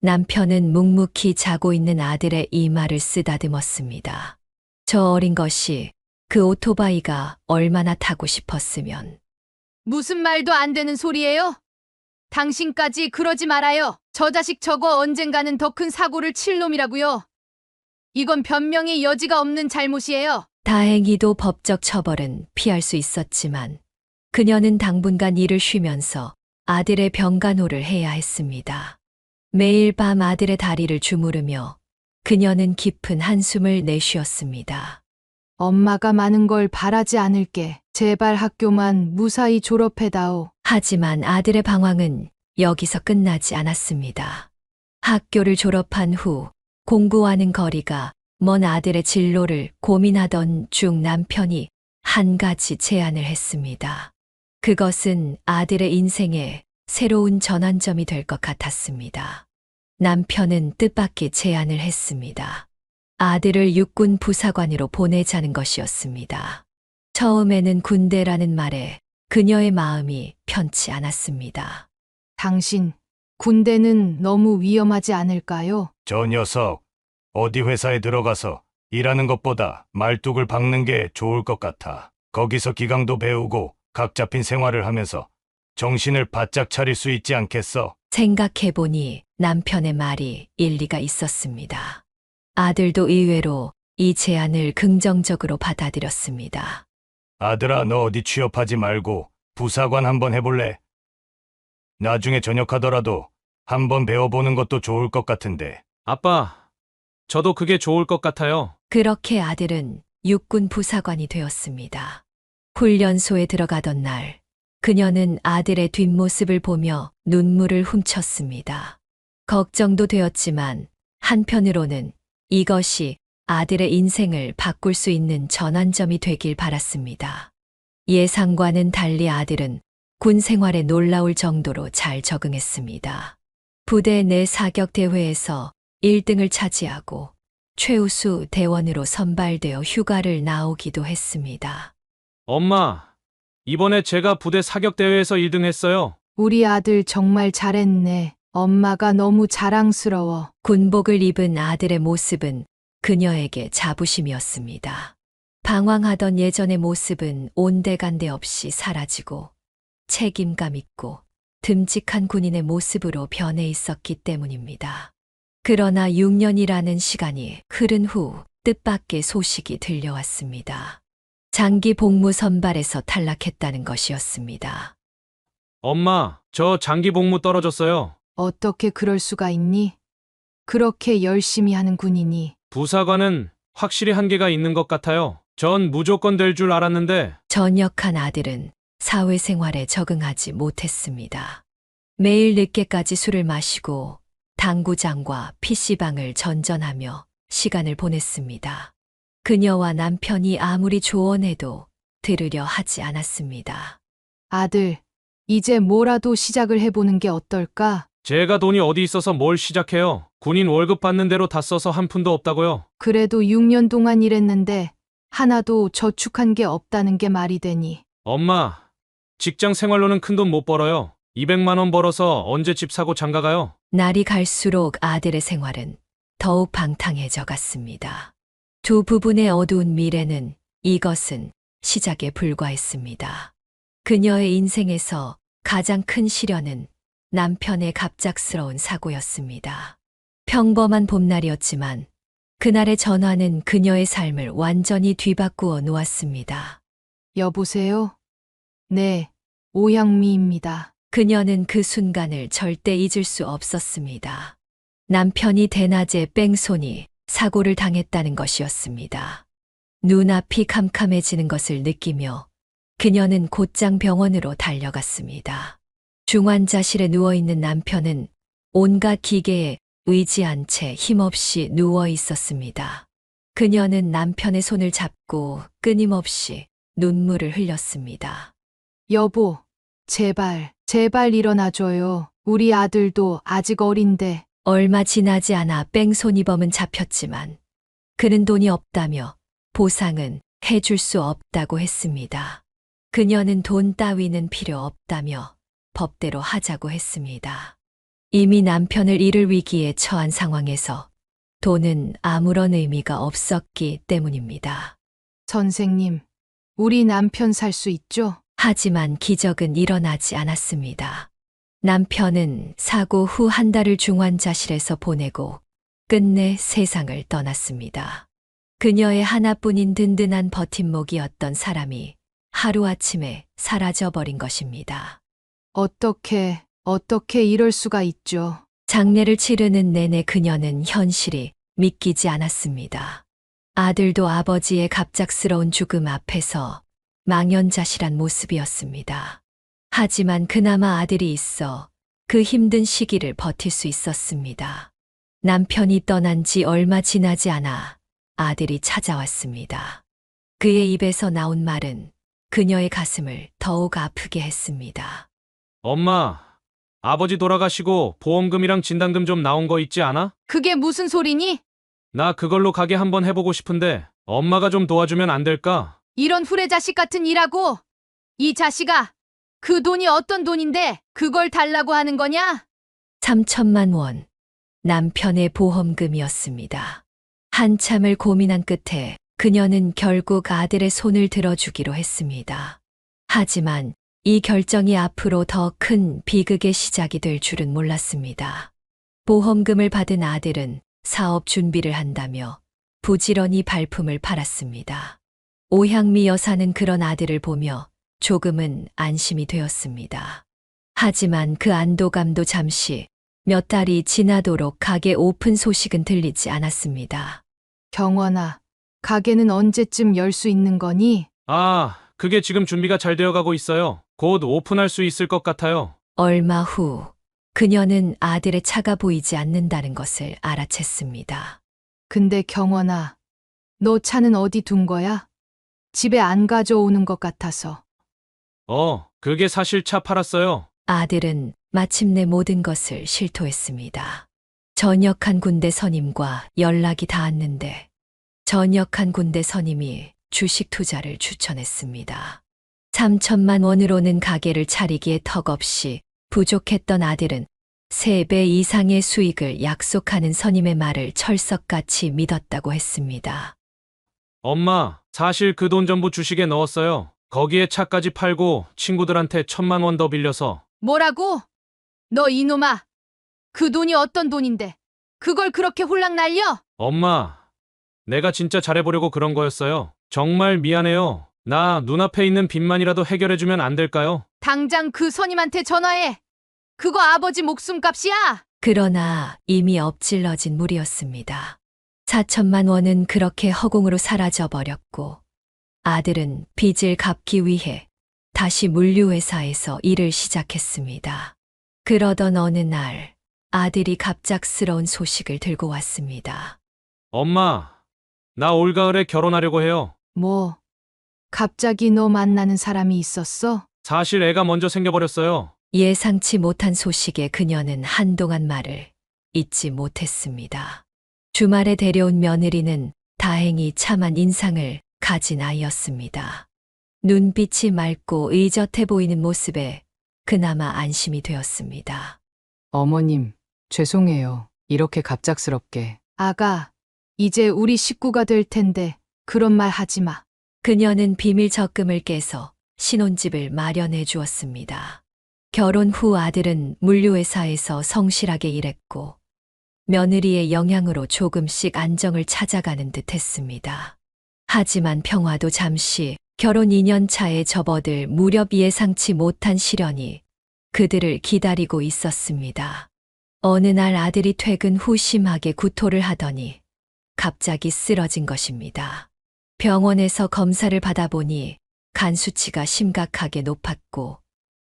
남편은 묵묵히 자고 있는 아들의 이마를 쓰다듬었습니다. 저 어린 것이 그 오토바이가 얼마나 타고 싶었으면. 무슨 말도 안 되는 소리예요? 당신까지 그러지 말아요. 저 자식 저거 언젠가는 더 큰 사고를 칠 놈이라고요. 이건 변명의 여지가 없는 잘못이에요. 다행히도 법적 처벌은 피할 수 있었지만 그녀는 당분간 일을 쉬면서 아들의 병간호를 해야 했습니다. 매일 밤 아들의 다리를 주무르며 그녀는 깊은 한숨을 내쉬었습니다. 엄마가 많은 걸 바라지 않을게. 제발 학교만 무사히 졸업해다오. 하지만 아들의 방황은 여기서 끝나지 않았습니다. 학교를 졸업한 후 공부와는 거리가 먼 아들의 진로를 고민하던 중 남편이 한 가지 제안을 했습니다. 그것은 아들의 인생에 새로운 전환점이 될 것 같았습니다. 남편은 뜻밖의 제안을 했습니다. 아들을 육군 부사관으로 보내자는 것이었습니다. 처음에는 군대라는 말에 그녀의 마음이 편치 않았습니다. 당신, 군대는 너무 위험하지 않을까요? 저 녀석, 어디 회사에 들어가서 일하는 것보다 말뚝을 박는 게 좋을 것 같아. 거기서 기강도 배우고 각 잡힌 생활을 하면서 정신을 바짝 차릴 수 있지 않겠어? 생각해보니 남편의 말이 일리가 있었습니다. 아들도 의외로 이 제안을 긍정적으로 받아들였습니다. 아들아, 너 어디 취업하지 말고 부사관 한번 해볼래? 나중에 전역하더라도 한번 배워보는 것도 좋을 것 같은데. 아빠, 저도 그게 좋을 것 같아요. 그렇게 아들은 육군 부사관이 되었습니다. 훈련소에 들어가던 날, 그녀는 아들의 뒷모습을 보며 눈물을 훔쳤습니다. 걱정도 되었지만 한편으로는 이것이 아들의 인생을 바꿀 수 있는 전환점이 되길 바랐습니다. 예상과는 달리 아들은 군 생활에 놀라울 정도로 잘 적응했습니다. 부대 내 사격 대회에서 1등을 차지하고 최우수 대원으로 선발되어 휴가를 나오기도 했습니다. 엄마, 이번에 제가 부대 사격대회에서 2등 했어요. 우리 아들 정말 잘했네. 엄마가 너무 자랑스러워. 군복을 입은 아들의 모습은 그녀에게 자부심이었습니다. 방황하던 예전의 모습은 온데간데 없이 사라지고 책임감 있고 듬직한 군인의 모습으로 변해 있었기 때문입니다. 그러나 6년이라는 시간이 흐른 후 뜻밖의 소식이 들려왔습니다. 장기 복무 선발에서 탈락했다는 것이었습니다. 엄마, 저 장기 복무 떨어졌어요. 어떻게 그럴 수가 있니? 그렇게 열심히 하는 군인이. 부사관은 확실히 한계가 있는 것 같아요. 전 무조건 될 줄 알았는데. 전역한 아들은 사회생활에 적응하지 못했습니다. 매일 늦게까지 술을 마시고 당구장과 PC방을 전전하며 시간을 보냈습니다. 그녀와 남편이 아무리 조언해도 들으려 하지 않았습니다. 아들, 이제 뭐라도 시작을 해보는 게 어떨까? 제가 돈이 어디 있어서 뭘 시작해요. 군인 월급 받는 대로 다 써서 한 푼도 없다고요. 그래도 6년 동안 일했는데 하나도 저축한 게 없다는 게 말이 되니. 엄마, 직장 생활로는 큰돈 못 벌어요. 200만 원 벌어서 언제 집 사고 장가 가요? 날이 갈수록 아들의 생활은 더욱 방탕해져 갔습니다. 두 부부의 어두운 미래는 이것은 시작에 불과했습니다. 그녀의 인생에서 가장 큰 시련은 남편의 갑작스러운 사고였습니다. 평범한 봄날이었지만 그날의 전화는 그녀의 삶을 완전히 뒤바꾸어 놓았습니다. 여보세요? 네, 오향미입니다. 그녀는 그 순간을 절대 잊을 수 없었습니다. 남편이 대낮에 뺑소니 사고를 당했다는 것이었습니다. 눈앞이 캄캄해지는 것을 느끼며 그녀는 곧장 병원으로 달려갔습니다. 중환자실에 누워있는 남편은 온갖 기계에 의지한 채 힘없이 누워 있었습니다. 그녀는 남편의 손을 잡고 끊임없이 눈물을 흘렸습니다. 여보, 제발 일어나줘요. 우리 아들도 아직 어린데. 얼마 지나지 않아 뺑소니범은 잡혔지만 그는 돈이 없다며 보상은 해줄 수 없다고 했습니다. 그녀는 돈 따위는 필요 없다며 법대로 하자고 했습니다. 이미 남편을 잃을 위기에 처한 상황에서 돈은 아무런 의미가 없었기 때문입니다. 선생님, 우리 남편 살 수 있죠? 하지만 기적은 일어나지 않았습니다. 남편은 사고 후 한 달을 중환자실에서 보내고 끝내 세상을 떠났습니다. 그녀의 하나뿐인 든든한 버팀목이었던 사람이 하루아침에 사라져버린 것입니다. 어떻게 이럴 수가 있죠? 장례를 치르는 내내 그녀는 현실이 믿기지 않았습니다. 아들도 아버지의 갑작스러운 죽음 앞에서 망연자실한 모습이었습니다. 하지만 그나마 아들이 있어 그 힘든 시기를 버틸 수 있었습니다. 남편이 떠난 지 얼마 지나지 않아 아들이 찾아왔습니다. 그의 입에서 나온 말은 그녀의 가슴을 더욱 아프게 했습니다. 엄마, 아버지 돌아가시고 보험금이랑 진단금 좀 나온 거 있지 않아? 그게 무슨 소리니? 나 그걸로 가게 한번 해보고 싶은데 엄마가 좀 도와주면 안 될까? 이런 후레자식 같은 일하고 이 자식아, 그 돈이 어떤 돈인데 그걸 달라고 하는 거냐? 3천만 원. 남편의 보험금이었습니다. 한참을 고민한 끝에 그녀는 결국 아들의 손을 들어주기로 했습니다. 하지만 이 결정이 앞으로 더 큰 비극의 시작이 될 줄은 몰랐습니다. 보험금을 받은 아들은 사업 준비를 한다며 부지런히 발품을 팔았습니다. 오향미 여사는 그런 아들을 보며 조금은 안심이 되었습니다. 하지만 그 안도감도 잠시 몇 달이 지나도록 가게 오픈 소식은 들리지 않았습니다. 경원아, 가게는 언제쯤 열 수 있는 거니? 그게 지금 준비가 잘 되어가고 있어요. 곧 오픈할 수 있을 것 같아요. 얼마 후 그녀는 아들의 차가 보이지 않는다는 것을 알아챘습니다. 근데 경원아, 너 차는 어디 둔 거야? 집에 안 가져오는 것 같아서. 그게 사실 차 팔았어요. 아들은 마침내 모든 것을 실토했습니다. 전역한 군대 선임과 연락이 닿았는데 전역한 군대 선임이 주식 투자를 추천했습니다. 3천만 원으로는 가게를 차리기에 턱없이 부족했던 아들은 3배 이상의 수익을 약속하는 선임의 말을 철석같이 믿었다고 했습니다. 엄마, 사실 그 돈 전부 주식에 넣었어요. 거기에 차까지 팔고 친구들한테 1,000만 원 더 빌려서. 뭐라고? 너 이놈아, 그 돈이 어떤 돈인데 그걸 그렇게 홀랑 날려? 엄마, 내가 진짜 잘해보려고 그런 거였어요. 정말 미안해요. 나 눈앞에 있는 빚만이라도 해결해주면 안 될까요? 당장 그 선임한테 전화해. 그거 아버지 목숨값이야. 그러나 이미 엎질러진 물이었습니다. 4천만 원은 그렇게 허공으로 사라져 버렸고 아들은 빚을 갚기 위해 다시 물류회사에서 일을 시작했습니다. 그러던 어느 날 아들이 갑작스러운 소식을 들고 왔습니다. 엄마, 나 올가을에 결혼하려고 해요. 뭐, 갑자기 너 만나는 사람이 있었어? 사실 애가 먼저 생겨버렸어요. 예상치 못한 소식에 그녀는 한동안 말을 잇지 못했습니다. 주말에 데려온 며느리는 다행히 참한 인상을 가진 아이였습니다. 눈빛이 맑고 의젓해 보이는 모습에 그나마 안심이 되었습니다. 어머님, 죄송해요. 이렇게 갑작스럽게. 아가, 이제 우리 식구가 될 텐데 그런 말 하지 마. 그녀는 비밀 적금을 깨서 신혼집을 마련해 주었습니다. 결혼 후 아들은 물류회사에서 성실하게 일했고 며느리의 영향으로 조금씩 안정을 찾아가는 듯 했습니다. 하지만 평화도 잠시 결혼 2년 차에 접어들 무렵 예상치 못한 시련이 그들을 기다리고 있었습니다. 어느 날 아들이 퇴근 후 심하게 구토를 하더니 갑자기 쓰러진 것입니다. 병원에서 검사를 받아보니 간 수치가 심각하게 높았고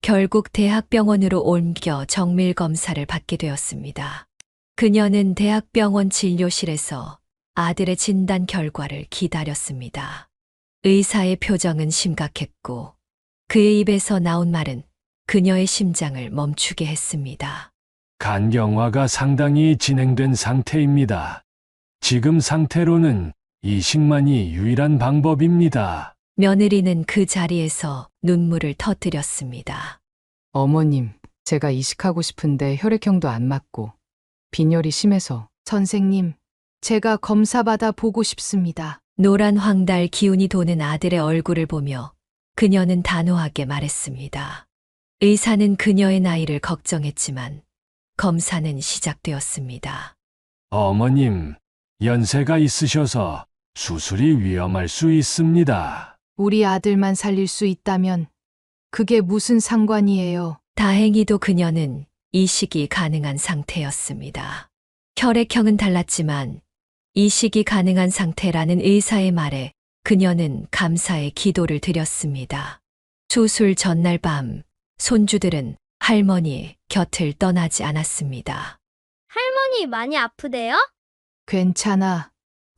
결국 대학병원으로 옮겨 정밀 검사를 받게 되었습니다. 그녀는 대학병원 진료실에서 아들의 진단 결과를 기다렸습니다. 의사의 표정은 심각했고 그의 입에서 나온 말은 그녀의 심장을 멈추게 했습니다. 간경화가 상당히 진행된 상태입니다. 지금 상태로는 이식만이 유일한 방법입니다. 며느리는 그 자리에서 눈물을 터뜨렸습니다. 어머님, 제가 이식하고 싶은데 혈액형도 안 맞고 빈혈이 심해서. 선생님, 제가 검사 받아 보고 싶습니다. 노란 황달 기운이 도는 아들의 얼굴을 보며 그녀는 단호하게 말했습니다. 의사는 그녀의 나이를 걱정했지만 검사는 시작되었습니다. 어머님, 연세가 있으셔서 수술이 위험할 수 있습니다. 우리 아들만 살릴 수 있다면 그게 무슨 상관이에요? 다행히도 그녀는 이식이 가능한 상태였습니다. 혈액형은 달랐지만 이식이 가능한 상태라는 의사의 말에 그녀는 감사의 기도를 드렸습니다. 수술 전날 밤 손주들은 할머니 곁을 떠나지 않았습니다. 할머니 많이 아프대요? 괜찮아.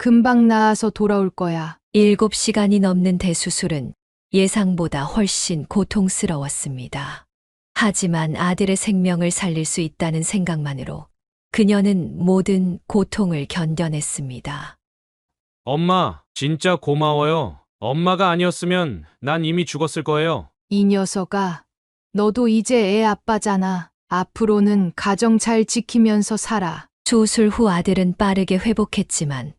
금방 나아서 돌아올 거야. 7시간이 넘는 대수술은 예상보다 훨씬 고통스러웠습니다. 하지만 아들의 생명을 살릴 수 있다는 생각만으로 그녀는 모든 고통을 견뎌냈습니다. 엄마, 진짜 고마워요. 엄마가 아니었으면 난 이미 죽었을 거예요. 이 녀석아, 너도 이제 애 아빠잖아. 앞으로는 가정 잘 지키면서 살아. 수술 후 아들은 빠르게 회복했지만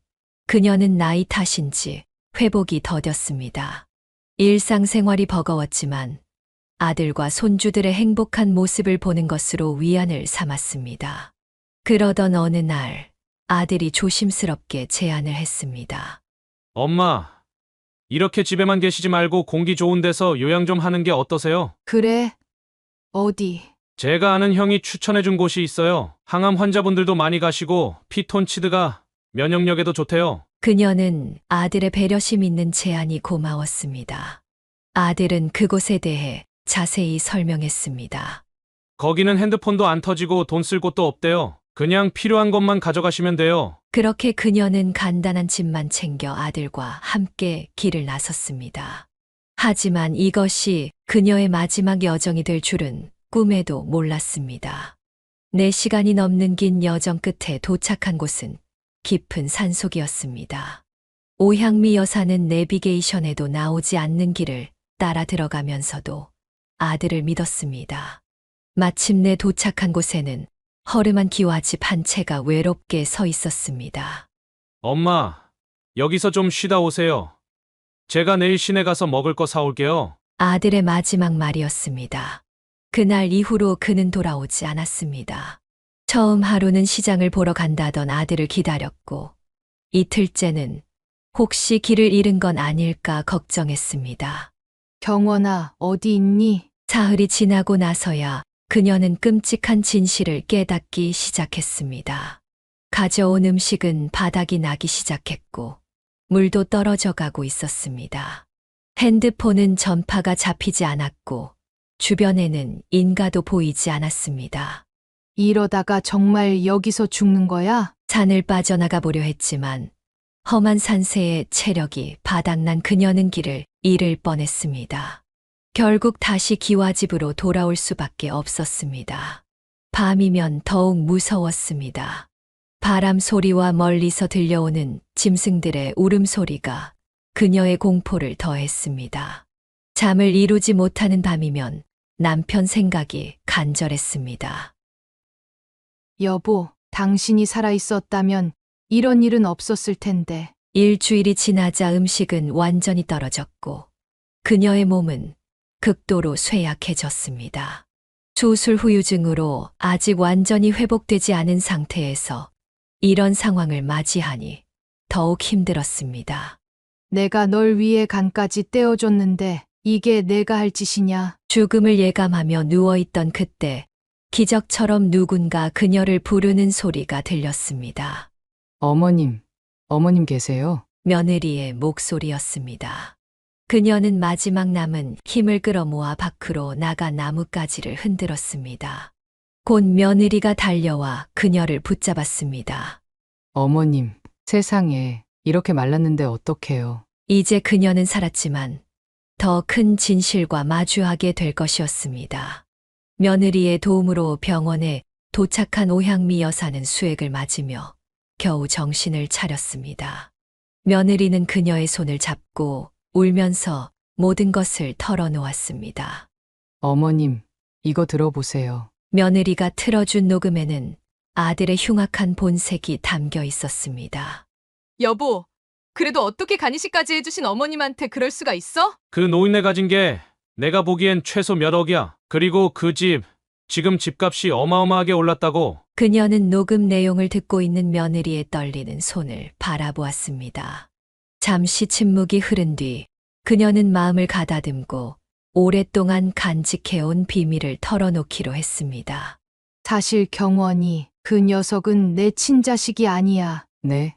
그녀는 나이 탓인지 회복이 더뎠습니다. 일상생활이 버거웠지만 아들과 손주들의 행복한 모습을 보는 것으로 위안을 삼았습니다. 그러던 어느 날 아들이 조심스럽게 제안을 했습니다. 엄마, 이렇게 집에만 계시지 말고 공기 좋은 데서 요양 좀 하는 게 어떠세요? 그래? 어디? 제가 아는 형이 추천해준 곳이 있어요. 항암 환자분들도 많이 가시고 피톤치드가 면역력에도 좋대요. 그녀는 아들의 배려심 있는 제안이 고마웠습니다. 아들은 그곳에 대해 자세히 설명했습니다. 거기는 핸드폰도 안 터지고 돈 쓸 곳도 없대요. 그냥 필요한 것만 가져가시면 돼요. 그렇게 그녀는 간단한 짐만 챙겨 아들과 함께 길을 나섰습니다. 하지만 이것이 그녀의 마지막 여정이 될 줄은 꿈에도 몰랐습니다. 4시간이 넘는 긴 여정 끝에 도착한 곳은 깊은 산속이었습니다. 오향미 여사는 내비게이션에도 나오지 않는 길을 따라 들어가면서도 아들을 믿었습니다. 마침내 도착한 곳에는 허름한 기와집 한 채가 외롭게 서 있었습니다. 엄마, 여기서 좀 쉬다 오세요. 제가 내일 시내 가서 먹을 거 사올게요. 아들의 마지막 말이었습니다. 그날 이후로 그는 돌아오지 않았습니다. 처음 하루는 시장을 보러 간다던 아들을 기다렸고 이틀째는 혹시 길을 잃은 건 아닐까 걱정했습니다. 경원아, 어디 있니? 사흘이 지나고 나서야 그녀는 끔찍한 진실을 깨닫기 시작했습니다. 가져온 음식은 바닥이 나기 시작했고 물도 떨어져 가고 있었습니다. 핸드폰은 전파가 잡히지 않았고 주변에는 인가도 보이지 않았습니다. 이러다가 정말 여기서 죽는 거야? 산을 빠져나가 보려 했지만 험한 산세의 체력이 바닥난 그녀는 길을 잃을 뻔했습니다. 결국 다시 기와집으로 돌아올 수밖에 없었습니다. 밤이면 더욱 무서웠습니다. 바람 소리와 멀리서 들려오는 짐승들의 울음소리가 그녀의 공포를 더했습니다. 잠을 이루지 못하는 밤이면 남편 생각이 간절했습니다. 여보, 당신이 살아있었다면 이런 일은 없었을 텐데. 일주일이 지나자 음식은 완전히 떨어졌고 그녀의 몸은 극도로 쇠약해졌습니다. 수술 후유증으로 아직 완전히 회복되지 않은 상태에서 이런 상황을 맞이하니 더욱 힘들었습니다. 내가 널 위해 간까지 떼어줬는데 이게 내가 할 짓이냐? 죽음을 예감하며 누워있던 그때 기적처럼 누군가 그녀를 부르는 소리가 들렸습니다. 어머님 계세요? 며느리의 목소리였습니다. 그녀는 마지막 남은 힘을 끌어모아 밖으로 나가 나뭇가지를 흔들었습니다. 곧 며느리가 달려와 그녀를 붙잡았습니다. 어머님, 세상에 이렇게 말랐는데 어떡해요? 이제 그녀는 살았지만 더 큰 진실과 마주하게 될 것이었습니다. 며느리의 도움으로 병원에 도착한 오향미 여사는 수액을 맞으며 겨우 정신을 차렸습니다. 며느리는 그녀의 손을 잡고 울면서 모든 것을 털어놓았습니다. 어머님, 이거 들어보세요. 며느리가 틀어준 녹음에는 아들의 흉악한 본색이 담겨 있었습니다. 여보, 그래도 어떻게 간이식까지 해주신 어머님한테 그럴 수가 있어? 그 노인네 가진 게 내가 보기엔 최소 몇 억이야. 그리고 그 집, 지금 집값이 어마어마하게 올랐다고. 그녀는 녹음 내용을 듣고 있는 며느리의 떨리는 손을 바라보았습니다. 잠시 침묵이 흐른 뒤 그녀는 마음을 가다듬고 오랫동안 간직해온 비밀을 털어놓기로 했습니다. 사실 경원이 그 녀석은 내 친자식이 아니야. 네?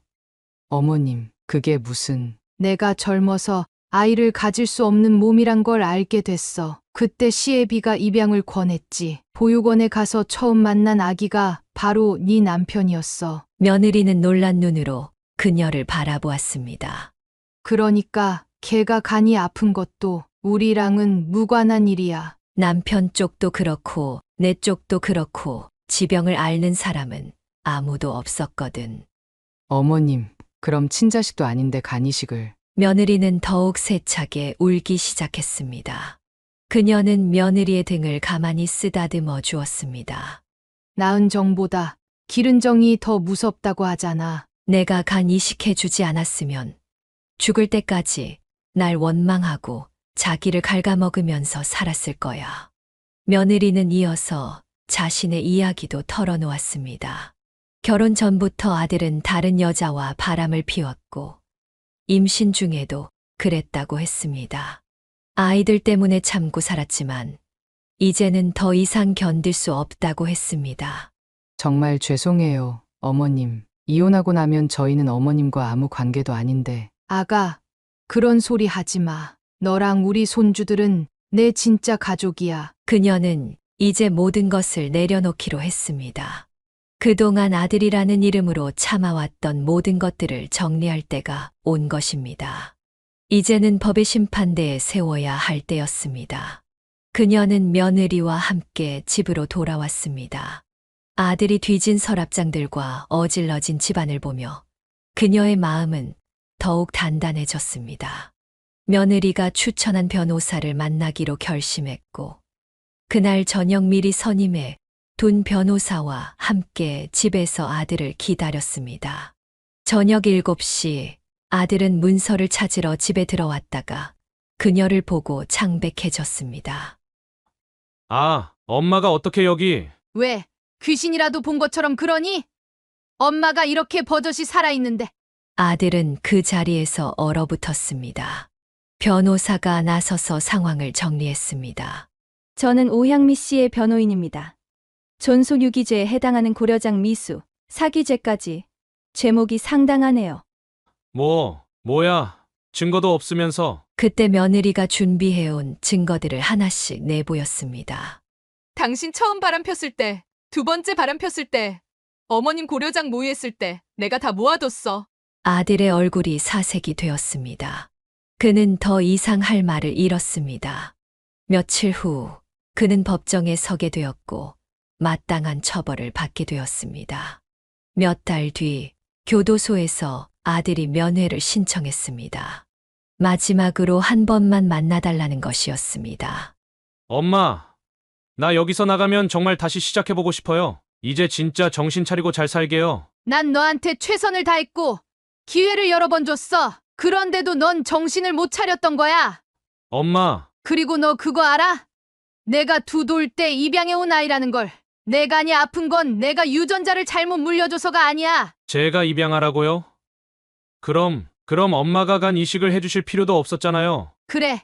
어머님, 그게 무슨... 내가 젊어서 아이를 가질 수 없는 몸이란 걸 알게 됐어. 그때 시애비가 입양을 권했지. 보육원에 가서 처음 만난 아기가 바로 네 남편이었어. 며느리는 놀란 눈으로 그녀를 바라보았습니다. 그러니까 걔가 간이 아픈 것도 우리랑은 무관한 일이야. 남편 쪽도 그렇고 내 쪽도 그렇고 지병을 앓는 사람은 아무도 없었거든. 어머님, 그럼 친자식도 아닌데 간이식을. 며느리는 더욱 세차게 울기 시작했습니다. 그녀는 며느리의 등을 가만히 쓰다듬어 주었습니다. 나은 정보다 기른 정이 더 무섭다고 하잖아. 내가 간 이식해 주지 않았으면 죽을 때까지 날 원망하고 자기를 갉아먹으면서 살았을 거야. 며느리는 이어서 자신의 이야기도 털어놓았습니다. 결혼 전부터 아들은 다른 여자와 바람을 피웠고 임신 중에도 그랬다고 했습니다. 아이들 때문에 참고 살았지만 이제는 더 이상 견딜 수 없다고 했습니다. 정말 죄송해요, 어머님. 이혼하고 나면 저희는 어머님과 아무 관계도 아닌데. 아가, 그런 소리 하지 마. 너랑 우리 손주들은 내 진짜 가족이야. 그녀는 이제 모든 것을 내려놓기로 했습니다. 그동안 아들이라는 이름으로 참아왔던 모든 것들을 정리할 때가 온 것입니다. 이제는 법의 심판대에 세워야 할 때였습니다. 그녀는 며느리와 함께 집으로 돌아왔습니다. 아들이 뒤진 서랍장들과 어질러진 집안을 보며 그녀의 마음은 더욱 단단해졌습니다. 며느리가 추천한 변호사를 만나기로 결심했고 그날 저녁 미리 선임해 둔 변호사와 함께 집에서 아들을 기다렸습니다. 저녁 7시 아들은 문서를 찾으러 집에 들어왔다가 그녀를 보고 창백해졌습니다. 아, 엄마가 어떻게 여기? 왜? 귀신이라도 본 것처럼 그러니? 엄마가 이렇게 버젓이 살아있는데. 아들은 그 자리에서 얼어붙었습니다. 변호사가 나서서 상황을 정리했습니다. 저는 오향미 씨의 변호인입니다. 존속유기죄에 해당하는 고려장 미수, 사기죄까지 죄목이 상당하네요. 뭐야? 증거도 없으면서. 그때 며느리가 준비해온 증거들을 하나씩 내보였습니다. 당신 처음 바람 폈을 때, 두 번째 바람 폈을 때, 어머님 고려장 모의했을 때 내가 다 모아뒀어. 아들의 얼굴이 사색이 되었습니다. 그는 더 이상 할 말을 잃었습니다. 며칠 후 그는 법정에 서게 되었고 마땅한 처벌을 받게 되었습니다. 몇 달 뒤 교도소에서 아들이 면회를 신청했습니다. 마지막으로 한 번만 만나달라는 것이었습니다. 엄마, 나 여기서 나가면 정말 다시 시작해보고 싶어요. 이제 진짜 정신 차리고 잘 살게요. 난 너한테 최선을 다했고 기회를 여러 번 줬어. 그런데도 넌 정신을 못 차렸던 거야. 엄마, 그리고 너 그거 알아? 내가 두 돌 때 입양해온 아이라는 걸. 내 간이 아픈 건 내가 유전자를 잘못 물려줘서가 아니야. 제가 입양하라고요? 그럼 엄마가 간 이식을 해주실 필요도 없었잖아요. 그래.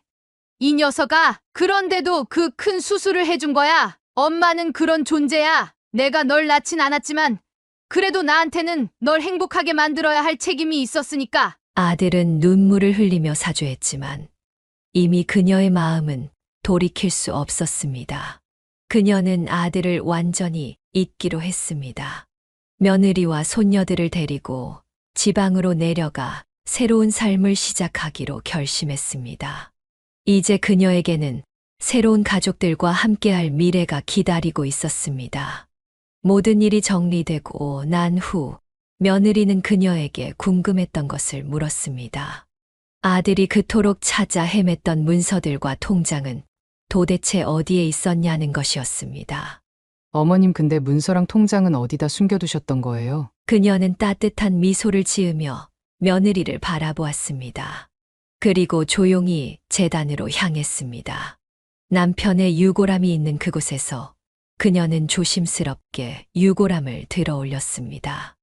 이 녀석아. 그런데도 그 큰 수술을 해준 거야. 엄마는 그런 존재야. 내가 널 낳진 않았지만 그래도 나한테는 널 행복하게 만들어야 할 책임이 있었으니까. 아들은 눈물을 흘리며 사죄했지만 이미 그녀의 마음은 돌이킬 수 없었습니다. 그녀는 아들을 완전히 잊기로 했습니다. 며느리와 손녀들을 데리고 지방으로 내려가 새로운 삶을 시작하기로 결심했습니다. 이제 그녀에게는 새로운 가족들과 함께할 미래가 기다리고 있었습니다. 모든 일이 정리되고 난 후 며느리는 그녀에게 궁금했던 것을 물었습니다. 아들이 그토록 찾아 헤맸던 문서들과 통장은 도대체 어디에 있었냐는 것이었습니다. 어머님, 근데 문서랑 통장은 어디다 숨겨두셨던 거예요? 그녀는 따뜻한 미소를 지으며 며느리를 바라보았습니다. 그리고 조용히 재단으로 향했습니다. 남편의 유골함이 있는 그곳에서 그녀는 조심스럽게 유골함을 들어 올렸습니다.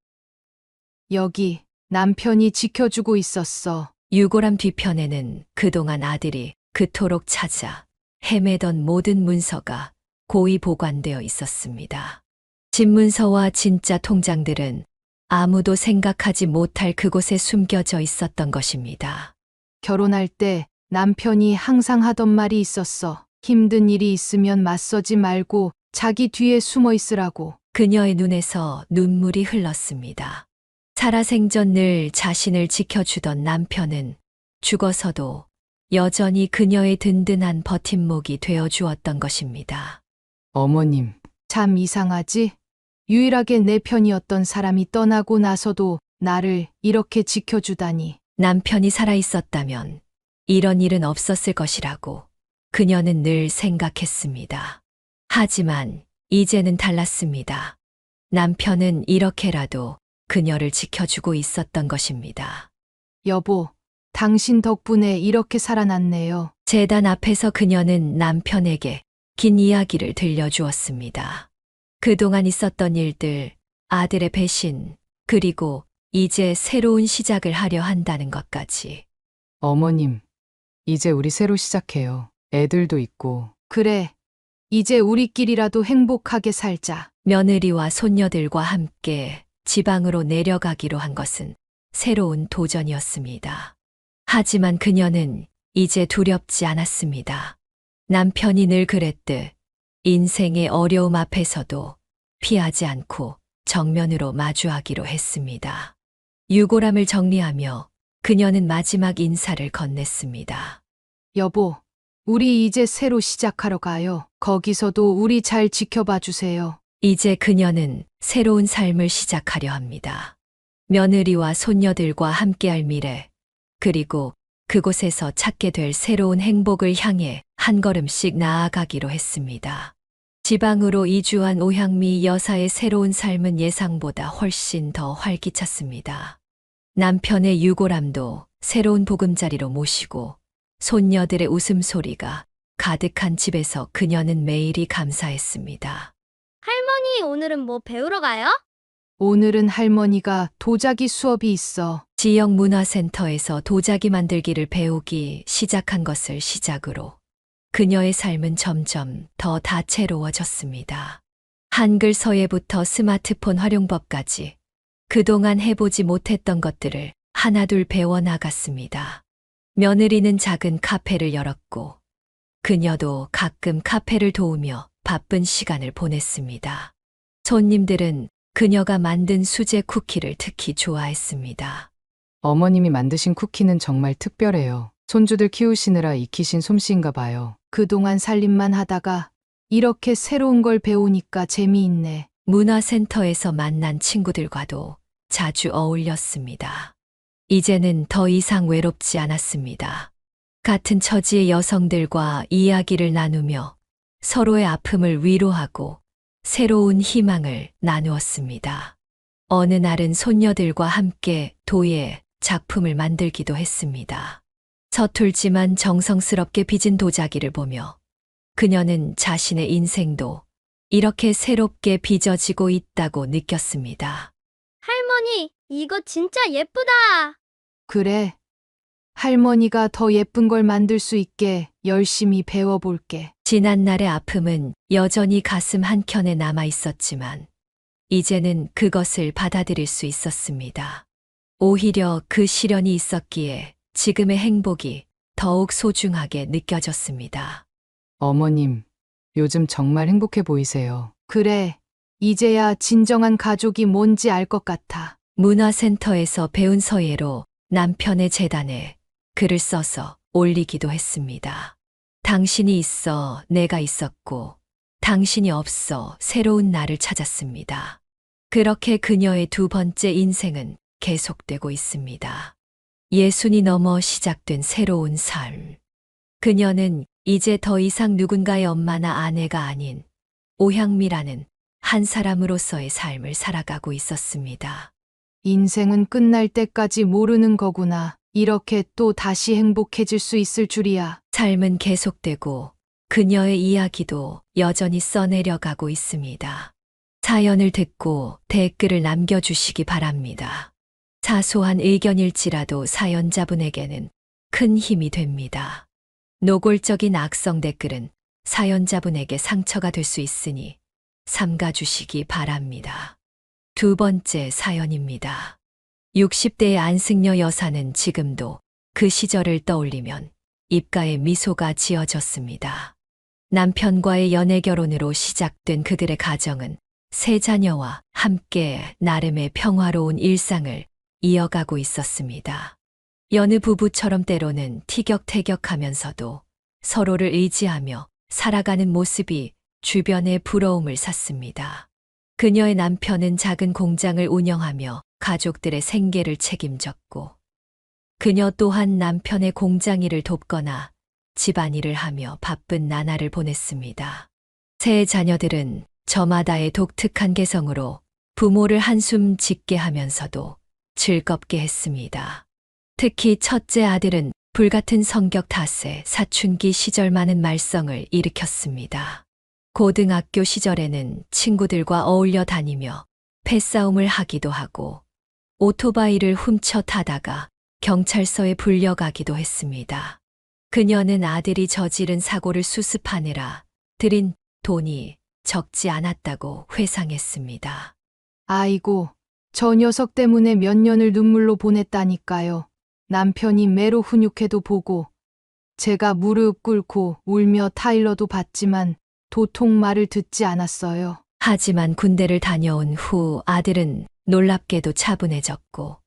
여기 남편이 지켜주고 있었어. 유골함 뒤편에는 그동안 아들이 그토록 찾아 헤매던 모든 문서가 고이 보관되어 있었습니다. 집문서와 진짜 통장들은 아무도 생각하지 못할 그곳에 숨겨져 있었던 것입니다. 결혼할 때 남편이 항상 하던 말이 있었어. 힘든 일이 있으면 맞서지 말고 자기 뒤에 숨어 있으라고. 그녀의 눈에서 눈물이 흘렀습니다. 살아생전 늘 자신을 지켜주던 남편은 죽어서도 여전히 그녀의 든든한 버팀목이 되어 주었던 것입니다. 어머님, 참 이상하지? 유일하게 내 편이었던 사람이 떠나고 나서도 나를 이렇게 지켜주다니. 남편이 살아있었다면 이런 일은 없었을 것이라고 그녀는 늘 생각했습니다. 하지만 이제는 달랐습니다. 남편은 이렇게라도 그녀를 지켜주고 있었던 것입니다. 여보, 당신 덕분에 이렇게 살아났네요. 제단 앞에서 그녀는 남편에게 긴 이야기를 들려주었습니다. 그동안 있었던 일들, 아들의 배신, 그리고 이제 새로운 시작을 하려 한다는 것까지. 어머님, 이제 우리 새로 시작해요. 애들도 있고. 그래, 이제 우리끼리라도 행복하게 살자. 며느리와 손녀들과 함께 지방으로 내려가기로 한 것은 새로운 도전이었습니다. 하지만 그녀는 이제 두렵지 않았습니다. 남편이 늘 그랬듯 인생의 어려움 앞에서도 피하지 않고 정면으로 마주하기로 했습니다. 유골함을 정리하며 그녀는 마지막 인사를 건넸습니다. 여보, 우리 이제 새로 시작하러 가요. 거기서도 우리 잘 지켜봐 주세요. 이제 그녀는 새로운 삶을 시작하려 합니다. 며느리와 손녀들과 함께할 미래, 그리고 그곳에서 찾게 될 새로운 행복을 향해 한 걸음씩 나아가기로 했습니다. 지방으로 이주한 오향미 여사의 새로운 삶은 예상보다 훨씬 더 활기찼습니다. 남편의 유골함도 새로운 보금자리로 모시고 손녀들의 웃음소리가 가득한 집에서 그녀는 매일이 감사했습니다. 할머니, 오늘은 뭐 배우러 가요? 오늘은 할머니가 도자기 수업이 있어. 지역 문화센터에서 도자기 만들기를 배우기 시작한 것을 시작으로 그녀의 삶은 점점 더 다채로워졌습니다. 한글 서예부터 스마트폰 활용법까지 그동안 해보지 못했던 것들을 하나둘 배워나갔습니다. 며느리는 작은 카페를 열었고 그녀도 가끔 카페를 도우며 바쁜 시간을 보냈습니다. 손님들은 그녀가 만든 수제 쿠키를 특히 좋아했습니다. 어머님이 만드신 쿠키는 정말 특별해요. 손주들 키우시느라 익히신 솜씨인가 봐요. 그동안 살림만 하다가 이렇게 새로운 걸 배우니까 재미있네. 문화센터에서 만난 친구들과도 자주 어울렸습니다. 이제는 더 이상 외롭지 않았습니다. 같은 처지의 여성들과 이야기를 나누며 서로의 아픔을 위로하고 새로운 희망을 나누었습니다. 어느 날은 손녀들과 함께 도예 작품을 만들기도 했습니다. 서툴지만 정성스럽게 빚은 도자기를 보며 그녀는 자신의 인생도 이렇게 새롭게 빚어지고 있다고 느꼈습니다. 할머니, 이거 진짜 예쁘다. 그래. 할머니가 더 예쁜 걸 만들 수 있게 열심히 배워볼게. 지난날의 아픔은 여전히 가슴 한켠에 남아 있었지만 이제는 그것을 받아들일 수 있었습니다. 오히려 그 시련이 있었기에 지금의 행복이 더욱 소중하게 느껴졌습니다. 어머님, 요즘 정말 행복해 보이세요. 그래. 이제야 진정한 가족이 뭔지 알 것 같아. 문화센터에서 배운 서예로 남편의 재단에 글을 써서 올리기도 했습니다. 당신이 있어 내가 있었고 당신이 없어 새로운 나를 찾았습니다. 그렇게 그녀의 두 번째 인생은 계속되고 있습니다. 60이 넘어 시작된 새로운 삶. 그녀는 이제 더 이상 누군가의 엄마나 아내가 아닌 오향미라는 한 사람으로서의 삶을 살아가고 있었습니다. 인생은 끝날 때까지 모르는 거구나. 이렇게 또 다시 행복해질 수 있을 줄이야. 삶은 계속되고 그녀의 이야기도 여전히 써내려가고 있습니다. 사연을 듣고 댓글을 남겨주시기 바랍니다. 사소한 의견일지라도 사연자분에게는 큰 힘이 됩니다. 노골적인 악성 댓글은 사연자분에게 상처가 될 수 있으니 삼가주시기 바랍니다. 두 번째 사연입니다. 60대의 안승려 여사는 지금도 그 시절을 떠올리면 입가에 미소가 지어졌습니다. 남편과의 연애 결혼으로 시작된 그들의 가정은 세 자녀와 함께 나름의 평화로운 일상을 이어가고 있었습니다. 여느 부부처럼 때로는 티격태격하면서도 서로를 의지하며 살아가는 모습이 주변의 부러움을 샀습니다. 그녀의 남편은 작은 공장을 운영하며 가족들의 생계를 책임졌고, 그녀 또한 남편의 공장 일을 돕거나 집안일을 하며 바쁜 나날을 보냈습니다. 세 자녀들은 저마다의 독특한 개성으로 부모를 한숨 짓게 하면서도 즐겁게 했습니다. 특히 첫째 아들은 불같은 성격 탓에 사춘기 시절 많은 말썽을 일으켰습니다. 고등학교 시절에는 친구들과 어울려 다니며 패싸움을 하기도 하고 오토바이를 훔쳐 타다가 경찰서에 불려가기도 했습니다. 그녀는 아들이 저지른 사고를 수습하느라 들인 돈이 적지 않았다고 회상했습니다. 아이고, 저 녀석 때문에 몇 년을 눈물로 보냈다니까요. 남편이 매로 훈육해도 보고 제가 무릎 꿇고 울며 타일러도 봤지만 도통 말을 듣지 않았어요. 하지만 군대를 다녀온 후 아들은 놀랍게도 차분해졌고,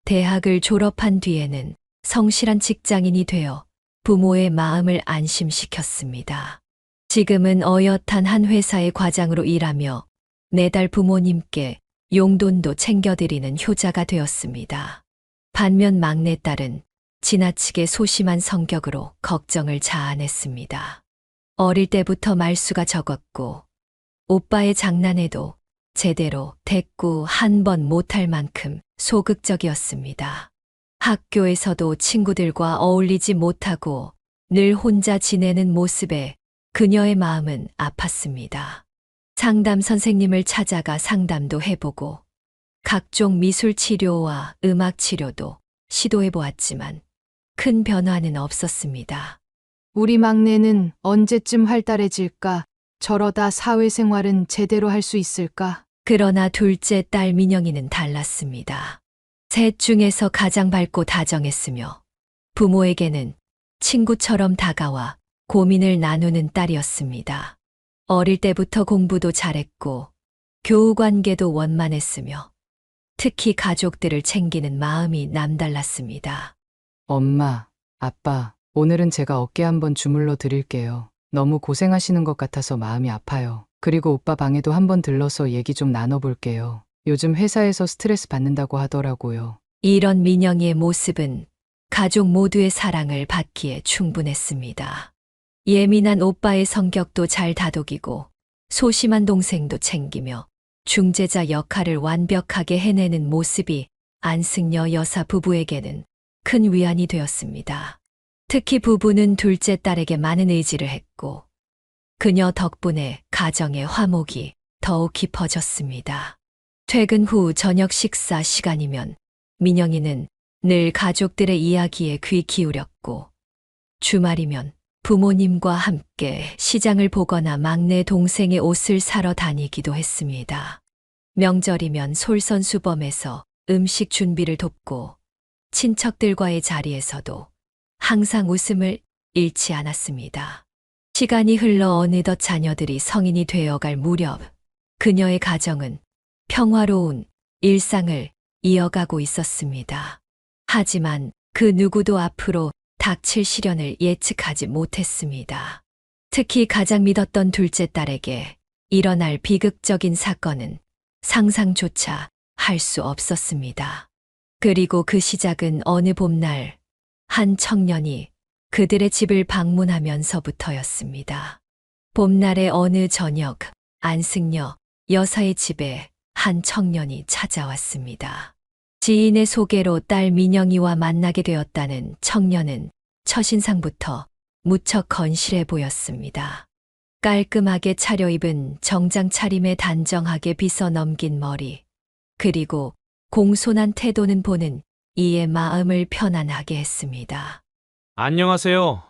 대학을 졸업한 뒤에는 성실한 직장인이 되어 부모의 마음을 안심시켰습니다. 지금은 어엿한 한 회사의 과장으로 일하며 매달 부모님께 용돈도 챙겨드리는 효자가 되었습니다. 반면 막내딸은 지나치게 소심한 성격으로 걱정을 자아냈습니다. 어릴 때부터 말수가 적었고 오빠의 장난에도 제대로 대꾸 한 번 못할 만큼 소극적이었습니다. 학교에서도 친구들과 어울리지 못하고 늘 혼자 지내는 모습에 그녀의 마음은 아팠습니다. 상담 선생님을 찾아가 상담도 해보고 각종 미술 치료와 음악 치료도 시도해 보았지만 큰 변화는 없었습니다. 우리 막내는 언제쯤 활달해질까? 저러다 사회생활은 제대로 할 수 있을까? 그러나 둘째 딸 민영이는 달랐습니다. 셋 중에서 가장 밝고 다정했으며 부모에게는 친구처럼 다가와 고민을 나누는 딸이었습니다. 어릴 때부터 공부도 잘했고 교우 관계도 원만했으며 특히 가족들을 챙기는 마음이 남달랐습니다. 엄마, 아빠, 오늘은 제가 어깨 한번 주물러 드릴게요. 너무 고생하시는 것 같아서 마음이 아파요. 그리고 오빠 방에도 한번 들러서 얘기 좀 나눠볼게요. 요즘 회사에서 스트레스 받는다고 하더라고요. 이런 민영이의 모습은 가족 모두의 사랑을 받기에 충분했습니다. 예민한 오빠의 성격도 잘 다독이고 소심한 동생도 챙기며 중재자 역할을 완벽하게 해내는 모습이 안승여 여사 부부에게는 큰 위안이 되었습니다. 특히 부부는 둘째 딸에게 많은 의지를 했고 그녀 덕분에 가정의 화목이 더욱 깊어졌습니다. 퇴근 후 저녁 식사 시간이면 민영이는 늘 가족들의 이야기에 귀 기울였고 주말이면 부모님과 함께 시장을 보거나 막내 동생의 옷을 사러 다니기도 했습니다. 명절이면 솔선수범해서 음식 준비를 돕고 친척들과의 자리에서도 항상 웃음을 잃지 않았습니다. 시간이 흘러 어느덧 자녀들이 성인이 되어갈 무렵 그녀의 가정은 평화로운 일상을 이어가고 있었습니다. 하지만 그 누구도 앞으로 닥칠 시련을 예측하지 못했습니다. 특히 가장 믿었던 둘째 딸에게 일어날 비극적인 사건은 상상조차 할 수 없었습니다. 그리고 그 시작은 어느 봄날 한 청년이 그들의 집을 방문하면서부터였습니다. 봄날의 어느 저녁 안승여 여사의 집에 한 청년이 찾아왔습니다. 지인의 소개로 딸 민영이와 만나게 되었다는 청년은 첫인상부터 무척 건실해 보였습니다. 깔끔하게 차려입은 정장 차림에 단정하게 빗어 넘긴 머리, 그리고 공손한 태도는 보는 이의 마음을 편안하게 했습니다. 안녕하세요.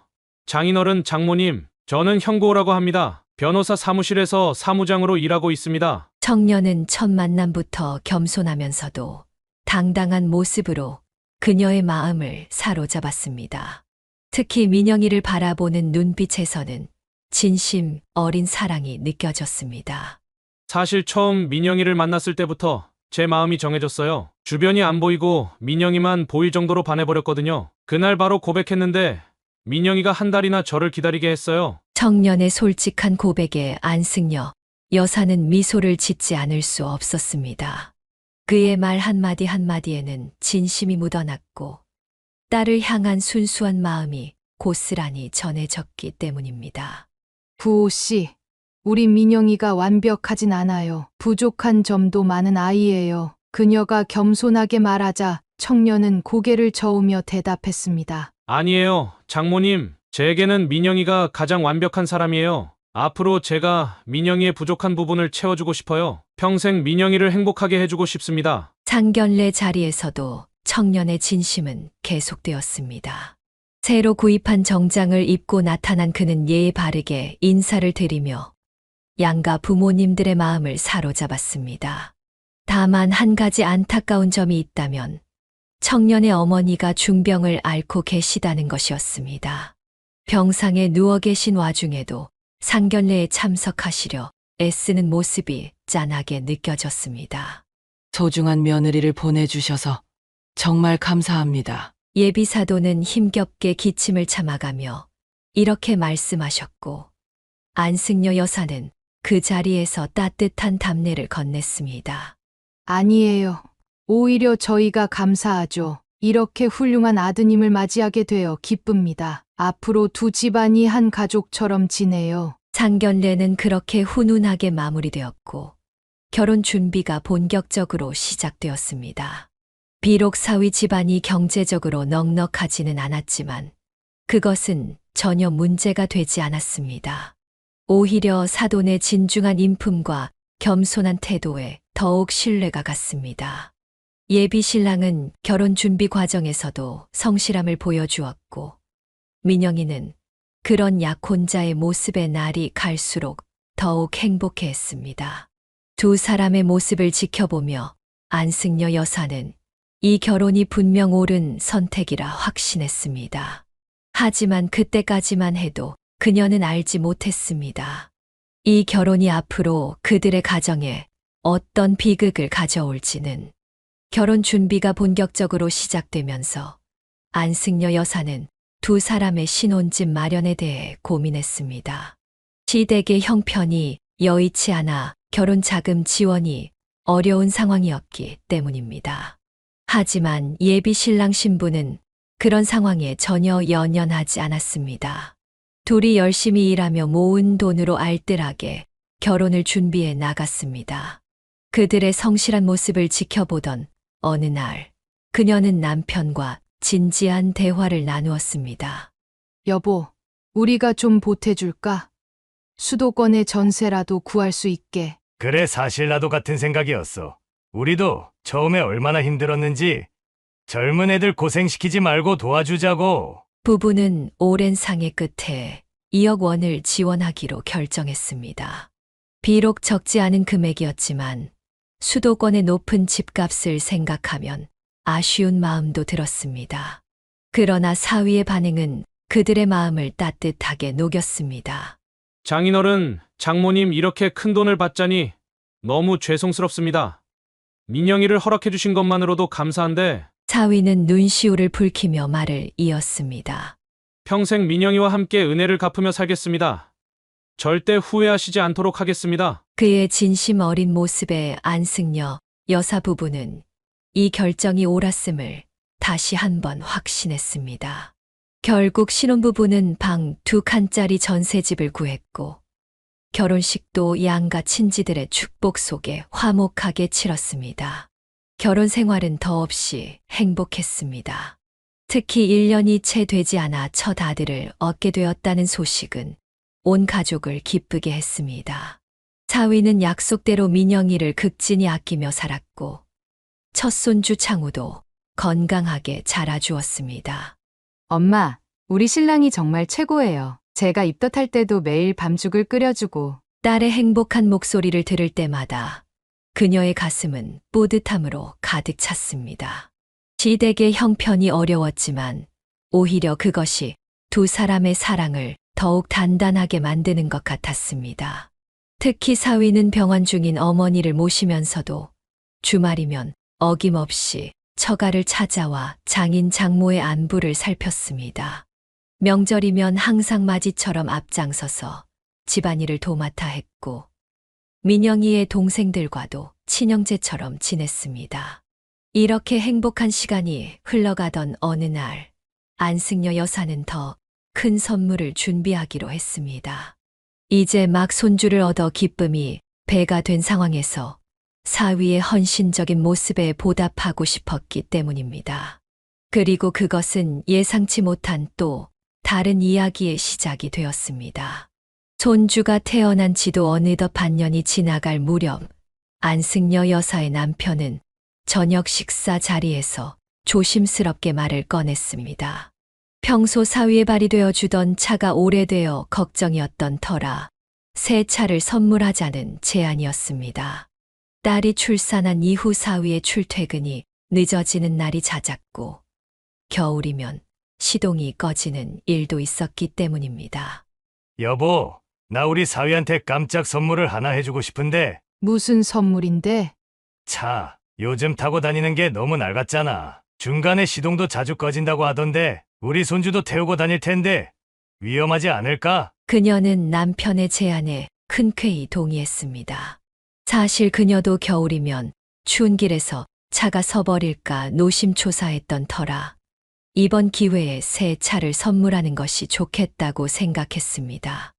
장인어른 장모님, 저는 형고라고 합니다. 변호사 사무실에서 사무장으로 일하고 있습니다. 청년은 첫 만남부터 겸손하면서도 당당한 모습으로 그녀의 마음을 사로잡았습니다. 특히 민영이를 바라보는 눈빛에서는 진심 어린 사랑이 느껴졌습니다. 사실 처음 민영이를 만났을 때부터 제 마음이 정해졌어요. 주변이 안 보이고 민영이만 보일 정도로 반해버렸거든요. 그날 바로 고백했는데 민영이가 한 달이나 저를 기다리게 했어요. 청년의 솔직한 고백에 안승여 여사는 미소를 짓지 않을 수 없었습니다. 그의 말 한마디 한마디에는 진심이 묻어났고 딸을 향한 순수한 마음이 고스란히 전해졌기 때문입니다. 부호 씨, 우리 민영이가 완벽하진 않아요. 부족한 점도 많은 아이예요. 그녀가 겸손하게 말하자 청년은 고개를 저으며 대답했습니다. 아니에요, 장모님. 제게는 민영이가 가장 완벽한 사람이에요. 앞으로 제가 민영이의 부족한 부분을 채워주고 싶어요. 평생 민영이를 행복하게 해주고 싶습니다. 상견례 자리에서도 청년의 진심은 계속되었습니다. 새로 구입한 정장을 입고 나타난 그는 예의 바르게 인사를 드리며 양가 부모님들의 마음을 사로잡았습니다. 다만 한 가지 안타까운 점이 있다면 청년의 어머니가 중병을 앓고 계시다는 것이었습니다. 병상에 누워 계신 와중에도 상견례에 참석하시려 애쓰는 모습이 짠하게 느껴졌습니다. 소중한 며느리를 보내주셔서 정말 감사합니다. 예비사도는 힘겹게 기침을 참아가며 이렇게 말씀하셨고 안승여 여사는 그 자리에서 따뜻한 답례를 건넸습니다. 아니에요. 오히려 저희가 감사하죠. 이렇게 훌륭한 아드님을 맞이하게 되어 기쁩니다. 앞으로 두 집안이 한 가족처럼 지내요. 상견례는 그렇게 훈훈하게 마무리되었고 결혼 준비가 본격적으로 시작되었습니다. 비록 사위 집안이 경제적으로 넉넉하지는 않았지만 그것은 전혀 문제가 되지 않았습니다. 오히려 사돈의 진중한 인품과 겸손한 태도에 더욱 신뢰가 갔습니다. 예비 신랑은 결혼 준비 과정에서도 성실함을 보여주었고 민영이는 그런 약혼자의 모습에 날이 갈수록 더욱 행복해했습니다. 두 사람의 모습을 지켜보며 안승여 여사는 이 결혼이 분명 옳은 선택이라 확신했습니다. 하지만 그때까지만 해도 그녀는 알지 못했습니다. 이 결혼이 앞으로 그들의 가정에 어떤 비극을 가져올지는. 결혼 준비가 본격적으로 시작되면서 안승여 여사는 두 사람의 신혼집 마련에 대해 고민했습니다. 시댁의 형편이 여의치 않아 결혼 자금 지원이 어려운 상황이었기 때문입니다. 하지만 예비 신랑 신부는 그런 상황에 전혀 연연하지 않았습니다. 둘이 열심히 일하며 모은 돈으로 알뜰하게 결혼을 준비해 나갔습니다. 그들의 성실한 모습을 지켜보던 어느 날, 그녀는 남편과 진지한 대화를 나누었습니다. 여보, 우리가 좀 보태줄까? 수도권의 전세라도 구할 수 있게. 그래, 사실 나도 같은 생각이었어. 우리도 처음에 얼마나 힘들었는지 젊은 애들 고생시키지 말고 도와주자고. 부부는 오랜 상의 끝에 2억 원을 지원하기로 결정했습니다. 비록 적지 않은 금액이었지만 수도권의 높은 집값을 생각하면 아쉬운 마음도 들었습니다. 그러나 사위의 반응은 그들의 마음을 따뜻하게 녹였습니다. 장인어른, 장모님 이렇게 큰 돈을 받자니 너무 죄송스럽습니다. 민영이를 허락해 주신 것만으로도 감사한데 사위는 눈시울을 붉히며 말을 이었습니다. 평생 민영이와 함께 은혜를 갚으며 살겠습니다. 절대 후회하시지 않도록 하겠습니다. 그의 진심 어린 모습에 안승여 여사 부부는 이 결정이 옳았음을 다시 한번 확신했습니다. 결국 신혼부부는 방 2칸짜리 전세집을 구했고 결혼식도 양가 친지들의 축복 속에 화목하게 치렀습니다. 결혼 생활은 더없이 행복했습니다. 특히 1년이 채 되지 않아 첫 아들을 얻게 되었다는 소식은 온 가족을 기쁘게 했습니다. 사위는 약속대로 민영이를 극진히 아끼며 살았고 첫 손주 창우도 건강하게 자라주었습니다. 엄마, 우리 신랑이 정말 최고예요. 제가 입덧할 때도 매일 밤죽을 끓여주고. 딸의 행복한 목소리를 들을 때마다 그녀의 가슴은 뿌듯함으로 가득 찼습니다. 시댁의 형편이 어려웠지만 오히려 그것이 두 사람의 사랑을 더욱 단단하게 만드는 것 같았습니다. 특히 사위는 병환 중인 어머니를 모시면서도 주말이면 어김없이 처가를 찾아와 장인 장모의 안부를 살폈습니다. 명절이면 항상 맞이처럼 앞장서서 집안일을 도맡아 했고 민영이의 동생들과도 친형제처럼 지냈습니다. 이렇게 행복한 시간이 흘러가던 어느 날 안승여 여사는 더 큰 선물을 준비하기로 했습니다. 이제 막 손주를 얻어 기쁨이 배가 된 상황에서 사위의 헌신적인 모습에 보답하고 싶었기 때문입니다. 그리고 그것은 예상치 못한 또 다른 이야기의 시작이 되었습니다. 손주가 태어난 지도 어느덧 반년이 지나갈 무렵 안승여 여사의 남편은 저녁 식사 자리에서 조심스럽게 말을 꺼냈습니다. 평소 사위의 발이 되어 주던 차가 오래되어 걱정이었던 터라 새 차를 선물하자는 제안이었습니다. 딸이 출산한 이후 사위의 출퇴근이 늦어지는 날이 잦았고 겨울이면 시동이 꺼지는 일도 있었기 때문입니다. 여보, 나 우리 사위한테 깜짝 선물을 하나 해주고 싶은데. 무슨 선물인데? 차, 요즘 타고 다니는 게 너무 낡았잖아. 중간에 시동도 자주 꺼진다고 하던데 우리 손주도 태우고 다닐 텐데 위험하지 않을까? 그녀는 남편의 제안에 흔쾌히 동의했습니다. 사실 그녀도 겨울이면 추운 길에서 차가 서버릴까 노심초사했던 터라 이번 기회에 새 차를 선물하는 것이 좋겠다고 생각했습니다.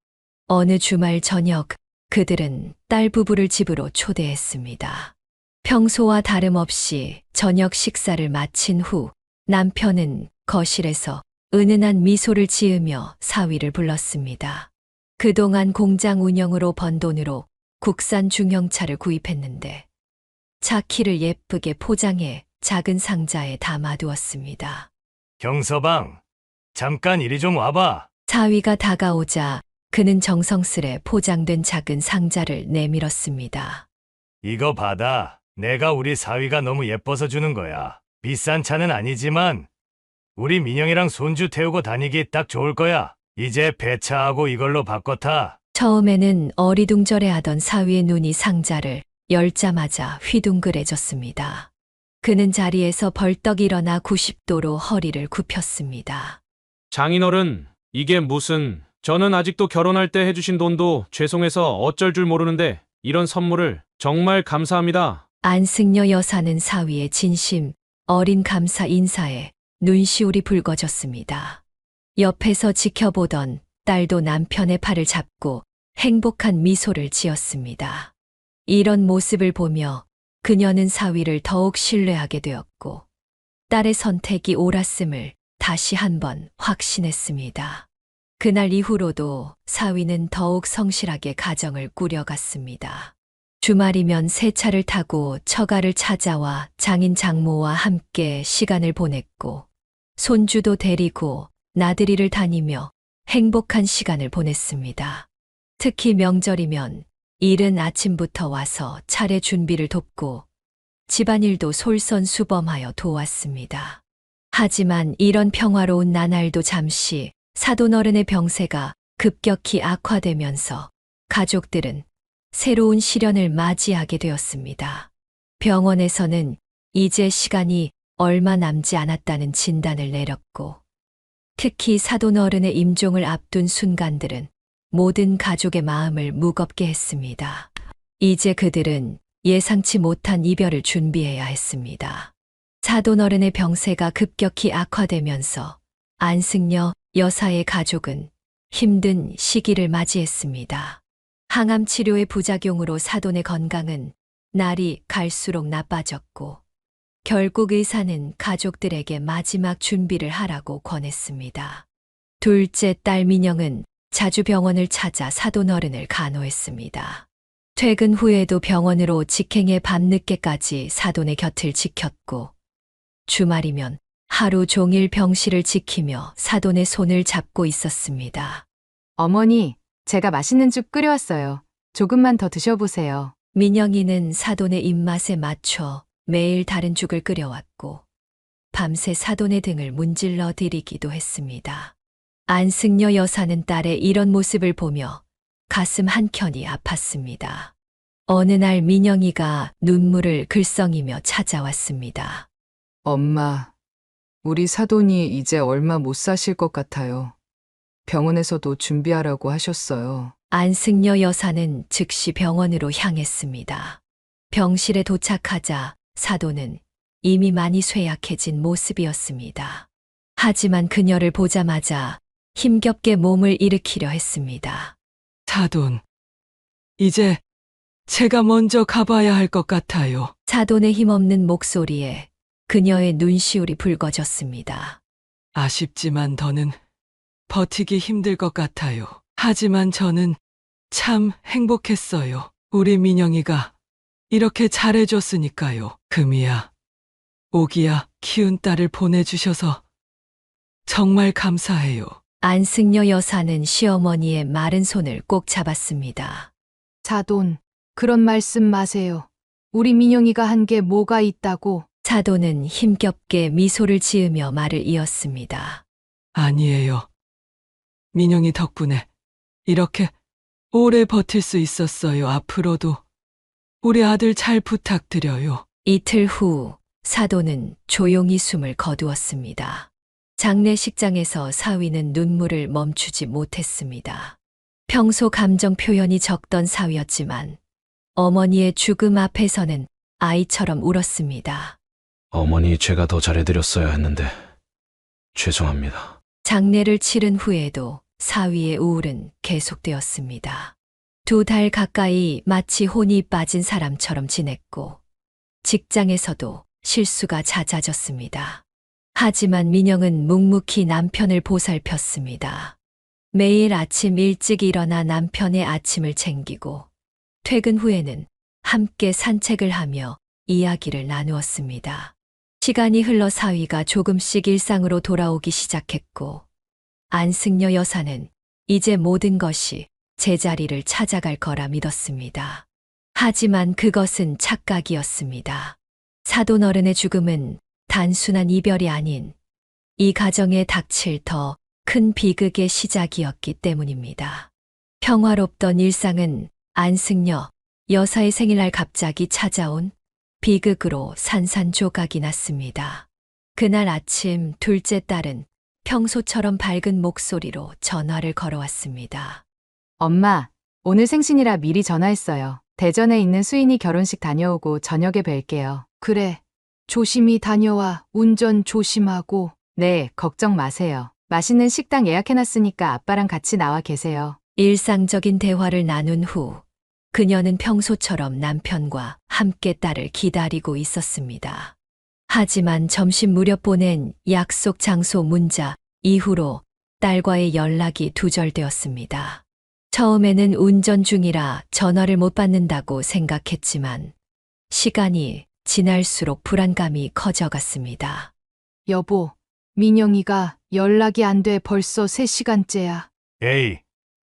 어느 주말 저녁 그들은 딸 부부를 집으로 초대했습니다. 평소와 다름없이 저녁 식사를 마친 후 남편은 거실에서 은은한 미소를 지으며 사위를 불렀습니다. 그동안 공장 운영으로 번 돈으로 국산 중형차를 구입했는데 차 키를 예쁘게 포장해 작은 상자에 담아두었습니다. 경서방, 잠깐 이리 좀 와봐. 사위가 다가오자 그는 정성스레 포장된 작은 상자를 내밀었습니다. 이거 받아. 내가 우리 사위가 너무 예뻐서 주는 거야. 비싼 차는 아니지만 우리 민영이랑 손주 태우고 다니기 딱 좋을 거야. 이제 배차하고 이걸로 바꿔 타. 처음에는 어리둥절해하던 사위의 눈이 상자를 열자마자 휘둥그레졌습니다. 그는 자리에서 벌떡 일어나 90도로 허리를 굽혔습니다. 장인어른, 이게 무슨... 저는 아직도 결혼할 때 해주신 돈도 죄송해서 어쩔 줄 모르는데 이런 선물을 정말 감사합니다. 안승여 여사는 사위의 진심 어린 감사 인사에 눈시울이 붉어졌습니다. 옆에서 지켜보던 딸도 남편의 팔을 잡고 행복한 미소를 지었습니다. 이런 모습을 보며 그녀는 사위를 더욱 신뢰하게 되었고 딸의 선택이 옳았음을 다시 한번 확신했습니다. 그날 이후로도 사위는 더욱 성실하게 가정을 꾸려갔습니다. 주말이면 새 차를 타고 처가를 찾아와 장인 장모와 함께 시간을 보냈고 손주도 데리고 나들이를 다니며 행복한 시간을 보냈습니다. 특히 명절이면 이른 아침부터 와서 차례 준비를 돕고 집안일도 솔선수범하여 도왔습니다. 하지만 이런 평화로운 나날도 잠시 사돈어른의 병세가 급격히 악화되면서 가족들은 새로운 시련을 맞이하게 되었습니다. 병원에서는 이제 시간이 얼마 남지 않았다는 진단을 내렸고 특히 사돈어른의 임종을 앞둔 순간들은 모든 가족의 마음을 무겁게 했습니다. 이제 그들은 예상치 못한 이별을 준비해야 했습니다. 사돈어른의 병세가 급격히 악화되면서 안승여 여사의 가족은 힘든 시기를 맞이했습니다. 항암 치료의 부작용으로 사돈의 건강은 날이 갈수록 나빠졌고 결국 의사는 가족들에게 마지막 준비를 하라고 권했습니다. 둘째 딸 민영은 자주 병원을 찾아 사돈어른을 간호했습니다. 퇴근 후에도 병원으로 직행해 밤늦게까지 사돈의 곁을 지켰고 주말이면 하루 종일 병실을 지키며 사돈의 손을 잡고 있었습니다. 어머니, 제가 맛있는 죽 끓여왔어요. 조금만 더 드셔보세요. 민영이는 사돈의 입맛에 맞춰 매일 다른 죽을 끓여왔고 밤새 사돈의 등을 문질러 드리기도 했습니다. 안승여 여사는 딸의 이런 모습을 보며 가슴 한켠이 아팠습니다. 어느 날 민영이가 눈물을 글썽이며 찾아왔습니다. 엄마, 우리 사돈이 이제 얼마 못 사실 것 같아요. 병원에서도 준비하라고 하셨어요. 안승려 여사는 즉시 병원으로 향했습니다. 병실에 도착하자 사도는 이미 많이 쇠약해진 모습이었습니다. 하지만 그녀를 보자마자 힘겹게 몸을 일으키려 했습니다. 사돈, 이제 제가 먼저 가봐야 할 것 같아요. 사돈의 힘없는 목소리에 그녀의 눈시울이 붉어졌습니다. 아쉽지만 더는 버티기 힘들 것 같아요. 하지만 저는 참 행복했어요. 우리 민영이가 이렇게 잘해줬으니까요. 금이야, 오기야, 키운 딸을 보내주셔서 정말 감사해요. 안승려 여사는 시어머니의 마른 손을 꼭 잡았습니다. 사돈, 그런 말씀 마세요. 우리 민영이가 한 게 뭐가 있다고? 사돈은 힘겹게 미소를 지으며 말을 이었습니다. 아니에요. 민영이 덕분에 이렇게 오래 버틸 수 있었어요. 앞으로도 우리 아들 잘 부탁드려요. 이틀 후 사돈은 조용히 숨을 거두었습니다. 장례식장에서 사위는 눈물을 멈추지 못했습니다. 평소 감정 표현이 적던 사위였지만 어머니의 죽음 앞에서는 아이처럼 울었습니다. 어머니 제가 더 잘해드렸어야 했는데 죄송합니다. 장례를 치른 후에도 사위의 우울은 계속되었습니다. 2달 가까이 마치 혼이 빠진 사람처럼 지냈고 직장에서도 실수가 잦아졌습니다. 하지만 민영은 묵묵히 남편을 보살폈습니다. 매일 아침 일찍 일어나 남편의 아침을 챙기고 퇴근 후에는 함께 산책을 하며 이야기를 나누었습니다. 시간이 흘러 사위가 조금씩 일상으로 돌아오기 시작했고 안승려 여사는 이제 모든 것이 제자리를 찾아갈 거라 믿었습니다. 하지만 그것은 착각이었습니다. 사돈 어른의 죽음은 단순한 이별이 아닌 이 가정에 닥칠 더 큰 비극의 시작이었기 때문입니다. 평화롭던 일상은 안승려 여사의 생일날 갑자기 찾아온 비극으로 산산조각이 났습니다. 그날 아침 둘째 딸은 평소처럼 밝은 목소리로 전화를 걸어왔습니다. 엄마, 오늘 생신이라 미리 전화했어요. 대전에 있는 수인이 결혼식 다녀오고 저녁에 뵐게요. 그래, 조심히 다녀와. 운전 조심하고. 네, 걱정 마세요. 맛있는 식당 예약해놨으니까 아빠랑 같이 나와 계세요. 일상적인 대화를 나눈 후 그녀는 평소처럼 남편과 함께 딸을 기다리고 있었습니다. 하지만 점심 무렵 보낸 약속 장소 문자 이후로 딸과의 연락이 두절되었습니다. 처음에는 운전 중이라 전화를 못 받는다고 생각했지만 시간이 지날수록 불안감이 커져갔습니다. 여보, 민영이가 연락이 안 돼. 벌써 3시간째야. 에이,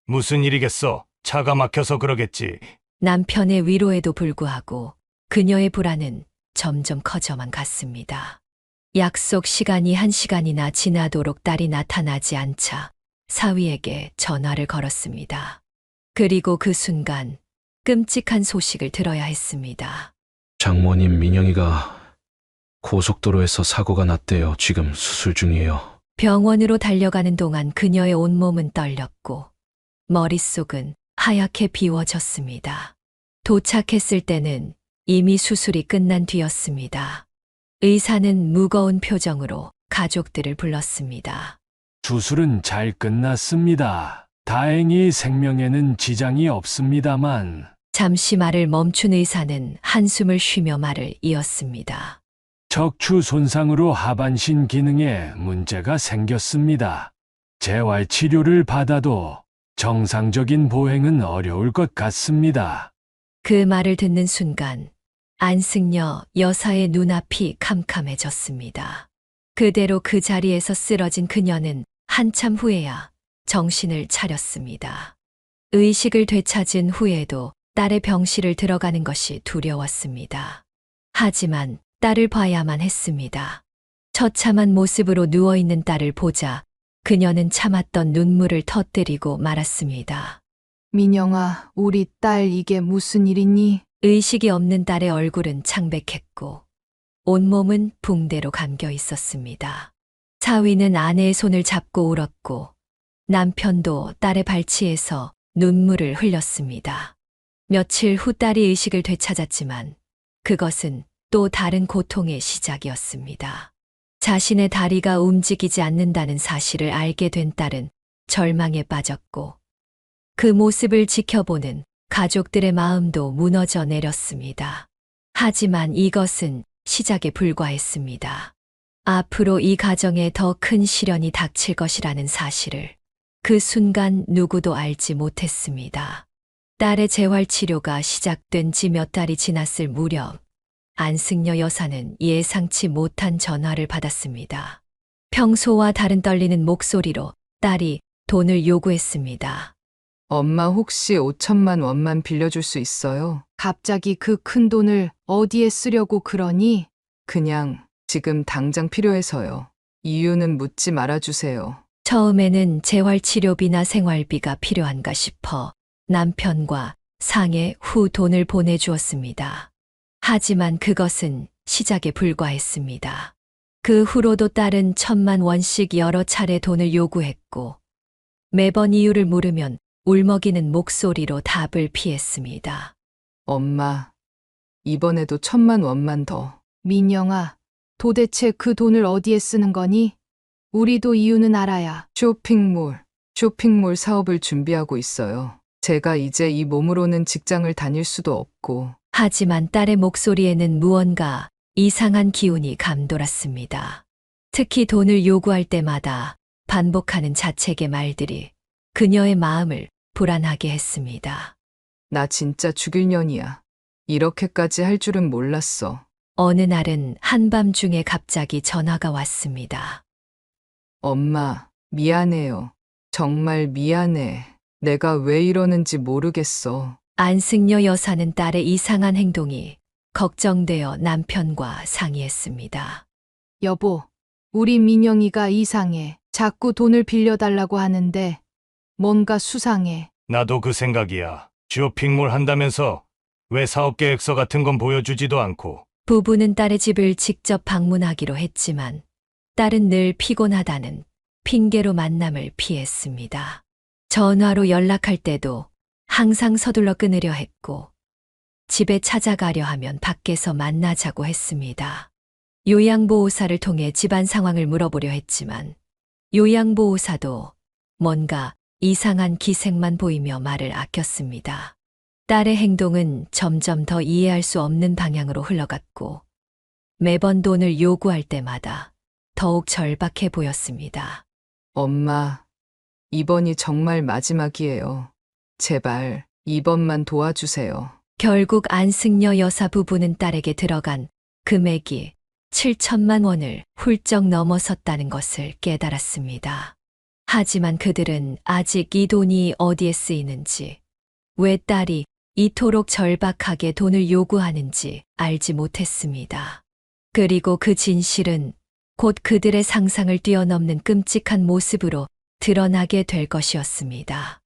무슨 일이겠어? 차가 막혀서 그러겠지. 남편의 위로에도 불구하고 그녀의 불안은 점점 커져만 갔습니다. 약속 시간이 1시간이나 지나도록 딸이 나타나지 않자 사위에게 전화를 걸었습니다. 그리고 그 순간 끔찍한 소식을 들어야 했습니다. 장모님 민영이가 고속도로에서 사고가 났대요. 지금 수술 중이에요. 병원으로 달려가는 동안 그녀의 온몸은 떨렸고 머릿속은 하얗게 비워졌습니다. 도착했을 때는 이미 수술이 끝난 뒤였습니다. 의사는 무거운 표정으로 가족들을 불렀습니다. 수술은 잘 끝났습니다. 다행히 생명에는 지장이 없습니다만. 잠시 말을 멈춘 의사는 한숨을 쉬며 말을 이었습니다. 척추 손상으로 하반신 기능에 문제가 생겼습니다. 재활 치료를 받아도 정상적인 보행은 어려울 것 같습니다. 그 말을 듣는 순간 안승려 여사의 눈앞이 캄캄해졌습니다. 그대로 그 자리에서 쓰러진 그녀는 한참 후에야 정신을 차렸습니다. 의식을 되찾은 후에도 딸의 병실을 들어가는 것이 두려웠습니다. 하지만 딸을 봐야만 했습니다. 처참한 모습으로 누워있는 딸을 보자 그녀는 참았던 눈물을 터뜨리고 말았습니다. 민영아, 우리 딸 이게 무슨 일이니? 의식이 없는 딸의 얼굴은 창백했고 온몸은 붕대로 감겨 있었습니다. 사위는 아내의 손을 잡고 울었고 남편도 딸의 발치에서 눈물을 흘렸습니다. 며칠 후 딸이 의식을 되찾았지만 그것은 또 다른 고통의 시작이었습니다. 자신의 다리가 움직이지 않는다는 사실을 알게 된 딸은 절망에 빠졌고 그 모습을 지켜보는 가족들의 마음도 무너져 내렸습니다. 하지만 이것은 시작에 불과했습니다. 앞으로 이 가정에 더 큰 시련이 닥칠 것이라는 사실을 그 순간 누구도 알지 못했습니다. 딸의 재활치료가 시작된 지 몇 달이 지났을 무렵 안승여 여사는 예상치 못한 전화를 받았습니다. 평소와 다른 떨리는 목소리로 딸이 돈을 요구했습니다. 엄마 혹시 5천만 원만 빌려줄 수 있어요? 갑자기 그 큰 돈을 어디에 쓰려고 그러니? 그냥 지금 당장 필요해서요. 이유는 묻지 말아주세요. 처음에는 재활치료비나 생활비가 필요한가 싶어 남편과 상해 후 돈을 보내주었습니다. 하지만 그것은 시작에 불과했습니다. 그 후로도 딸은 1,000만 원씩 여러 차례 돈을 요구했고 매번 이유를 물으면 울먹이는 목소리로 답을 피했습니다. 엄마, 이번에도 1,000만 원만 더. 민영아, 도대체 그 돈을 어디에 쓰는 거니? 우리도 이유는 알아야. 쇼핑몰 사업을 준비하고 있어요. 제가 이제 이 몸으로는 직장을 다닐 수도 없고. 하지만 딸의 목소리에는 무언가 이상한 기운이 감돌았습니다. 특히 돈을 요구할 때마다 반복하는 자책의 말들이 그녀의 마음을 불안하게 했습니다. 나 진짜 죽일 년이야. 이렇게까지 할 줄은 몰랐어. 어느 날은 한밤중에 갑자기 전화가 왔습니다. 엄마, 미안해요. 정말 미안해. 내가 왜 이러는지 모르겠어. 안승여 여사는 딸의 이상한 행동이 걱정되어 남편과 상의했습니다. 여보, 우리 민영이가 이상해. 자꾸 돈을 빌려달라고 하는데 뭔가 수상해. 나도 그 생각이야. 쇼핑몰 한다면서 왜 사업계획서 같은 건 보여주지도 않고. 부부는 딸의 집을 직접 방문하기로 했지만 딸은 늘 피곤하다는 핑계로 만남을 피했습니다. 전화로 연락할 때도 항상 서둘러 끊으려 했고 집에 찾아가려 하면 밖에서 만나자고 했습니다. 요양보호사를 통해 집안 상황을 물어보려 했지만 요양보호사도 뭔가 이상한 기색만 보이며 말을 아꼈습니다. 딸의 행동은 점점 더 이해할 수 없는 방향으로 흘러갔고 매번 돈을 요구할 때마다 더욱 절박해 보였습니다. 엄마, 이번이 정말 마지막이에요. 제발 이번만 도와주세요. 결국 안승여 여사 부부는 딸에게 들어간 금액이 7천만 원을 훌쩍 넘어섰다는 것을 깨달았습니다. 하지만 그들은 아직 이 돈이 어디에 쓰이는지, 왜 딸이 이토록 절박하게 돈을 요구하는지 알지 못했습니다. 그리고 그 진실은 곧 그들의 상상을 뛰어넘는 끔찍한 모습으로 드러나게 될 것이었습니다.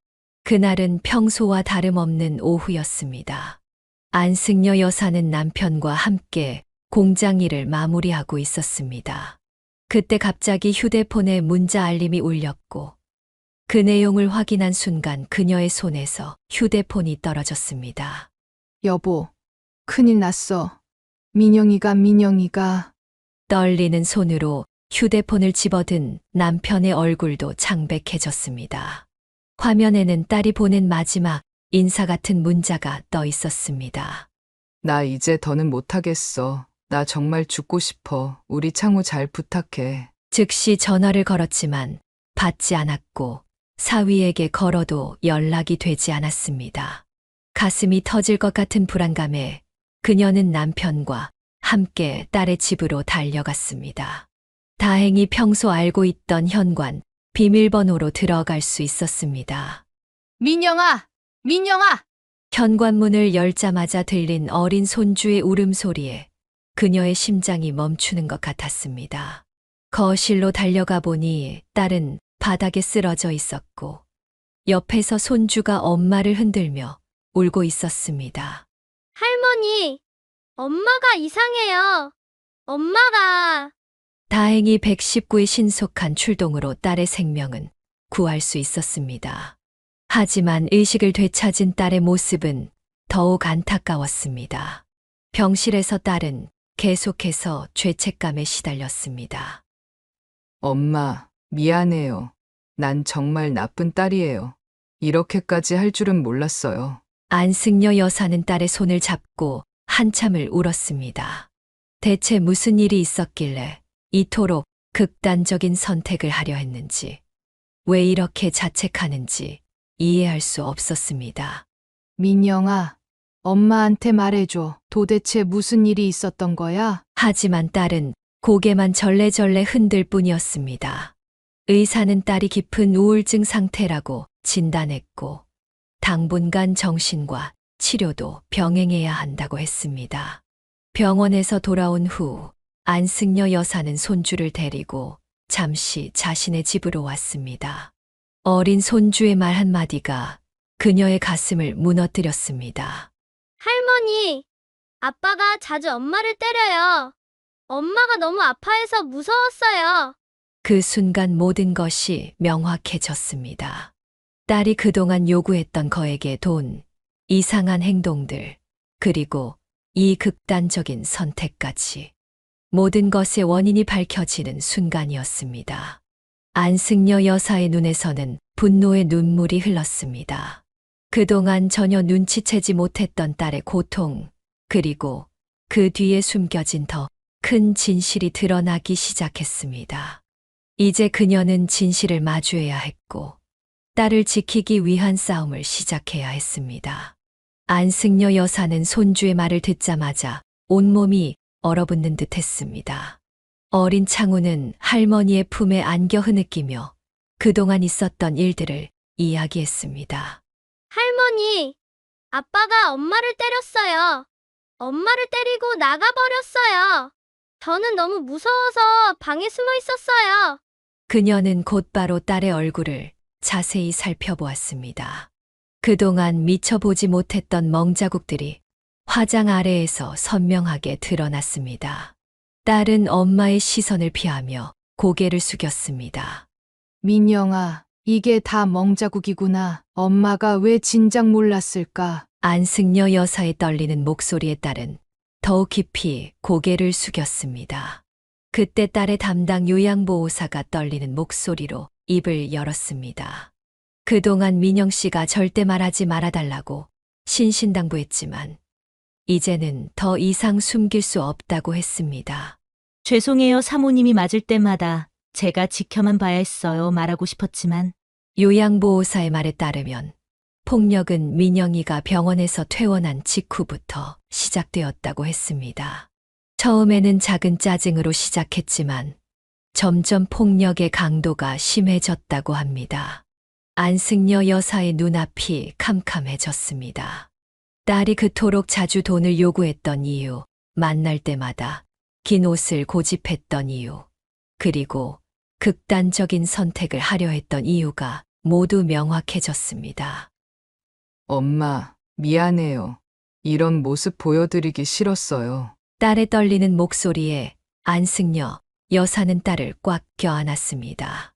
그날은 평소와 다름없는 오후였습니다. 안승여 여사는 남편과 함께 공장 일을 마무리하고 있었습니다. 그때 갑자기 휴대폰에 문자 알림이 울렸고 그 내용을 확인한 순간 그녀의 손에서 휴대폰이 떨어졌습니다. 여보, 큰일 났어. 민영이가 떨리는 손으로 휴대폰을 집어든 남편의 얼굴도 창백해졌습니다. 화면에는 딸이 보낸 마지막 인사 같은 문자가 떠 있었습니다. 나 이제 더는 못하겠어. 나 정말 죽고 싶어. 우리 창우 잘 부탁해. 즉시 전화를 걸었지만 받지 않았고 사위에게 걸어도 연락이 되지 않았습니다. 가슴이 터질 것 같은 불안감에 그녀는 남편과 함께 딸의 집으로 달려갔습니다. 다행히 평소 알고 있던 현관, 비밀번호로 들어갈 수 있었습니다. 민영아! 현관문을 열자마자 들린 어린 손주의 울음소리에 그녀의 심장이 멈추는 것 같았습니다. 거실로 달려가 보니 딸은 바닥에 쓰러져 있었고 옆에서 손주가 엄마를 흔들며 울고 있었습니다. 할머니, 엄마가 이상해요. 엄마가. 다행히 119의 신속한 출동으로 딸의 생명은 구할 수 있었습니다. 하지만 의식을 되찾은 딸의 모습은 더욱 안타까웠습니다. 병실에서 딸은 계속해서 죄책감에 시달렸습니다. 엄마, 미안해요. 난 정말 나쁜 딸이에요. 이렇게까지 할 줄은 몰랐어요. 안승려 여사는 딸의 손을 잡고 한참을 울었습니다. 대체 무슨 일이 있었길래 이토록 극단적인 선택을 하려 했는지, 왜 이렇게 자책하는지 이해할 수 없었습니다. 민영아, 엄마한테 말해줘. 도대체 무슨 일이 있었던 거야? 하지만 딸은 고개만 절레절레 흔들 뿐이었습니다. 의사는 딸이 깊은 우울증 상태라고 진단했고, 당분간 정신과 치료도 병행해야 한다고 했습니다. 병원에서 돌아온 후 안승려 여사는 손주를 데리고 잠시 자신의 집으로 왔습니다. 어린 손주의 말 한마디가 그녀의 가슴을 무너뜨렸습니다. 할머니, 아빠가 자주 엄마를 때려요. 엄마가 너무 아파해서 무서웠어요. 그 순간 모든 것이 명확해졌습니다. 딸이 그동안 요구했던 거액의 돈, 이상한 행동들, 그리고 이 극단적인 선택까지. 모든 것의 원인이 밝혀지는 순간이었습니다. 안승려 여사의 눈에서는 분노의 눈물이 흘렀습니다. 그동안 전혀 눈치채지 못했던 딸의 고통, 그리고 그 뒤에 숨겨진 더 큰 진실이 드러나기 시작했습니다. 이제 그녀는 진실을 마주해야 했고, 딸을 지키기 위한 싸움을 시작해야 했습니다. 안승려 여사는 손주의 말을 듣자마자 온몸이 얼어붙는 듯 했습니다. 어린 창우는 할머니의 품에 안겨 흐느끼며 그동안 있었던 일들을 이야기했습니다. 할머니, 아빠가 엄마를 때렸어요. 엄마를 때리고 나가버렸어요. 저는 너무 무서워서 방에 숨어 있었어요. 그녀는 곧바로 딸의 얼굴을 자세히 살펴보았습니다. 그동안 미처 보지 못했던 멍자국들이 화장 아래에서 선명하게 드러났습니다. 딸은 엄마의 시선을 피하며 고개를 숙였습니다. 민영아, 이게 다 멍자국이구나. 엄마가 왜 진작 몰랐을까? 안승려 여사의 떨리는 목소리에 딸은 더욱 깊이 고개를 숙였습니다. 그때 딸의 담당 요양보호사가 떨리는 목소리로 입을 열었습니다. 그동안 민영 씨가 절대 말하지 말아달라고 신신당부했지만 이제는 더 이상 숨길 수 없다고 했습니다. 죄송해요. 사모님이 맞을 때마다 제가 지켜만 봐야 했어요. 말하고 싶었지만. 요양보호사의 말에 따르면 폭력은 민영이가 병원에서 퇴원한 직후부터 시작되었다고 했습니다. 처음에는 작은 짜증으로 시작했지만 점점 폭력의 강도가 심해졌다고 합니다. 안승려 여사의 눈앞이 캄캄해졌습니다. 딸이 그토록 자주 돈을 요구했던 이유, 만날 때마다 긴 옷을 고집했던 이유, 그리고 극단적인 선택을 하려 했던 이유가 모두 명확해졌습니다. 엄마, 미안해요. 이런 모습 보여드리기 싫었어요. 딸의 떨리는 목소리에 안승려 여사는 딸을 꽉 껴안았습니다.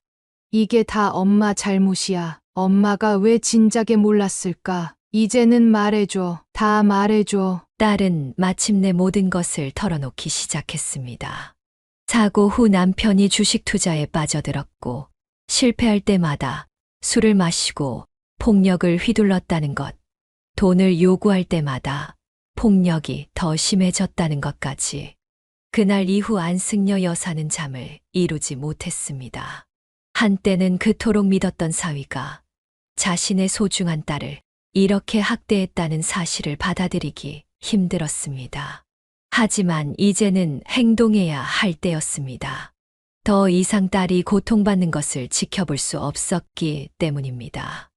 이게 다 엄마 잘못이야. 엄마가 왜 진작에 몰랐을까? 이제는 말해줘. 다 말해줘. 딸은 마침내 모든 것을 털어놓기 시작했습니다. 사고 후 남편이 주식 투자에 빠져들었고 실패할 때마다 술을 마시고 폭력을 휘둘렀다는 것, 돈을 요구할 때마다 폭력이 더 심해졌다는 것까지. 그날 이후 안승려 여사는 잠을 이루지 못했습니다. 한때는 그토록 믿었던 사위가 자신의 소중한 딸을 이렇게 학대했다는 사실을 받아들이기 힘들었습니다. 하지만 이제는 행동해야 할 때였습니다. 더 이상 딸이 고통받는 것을 지켜볼 수 없었기 때문입니다.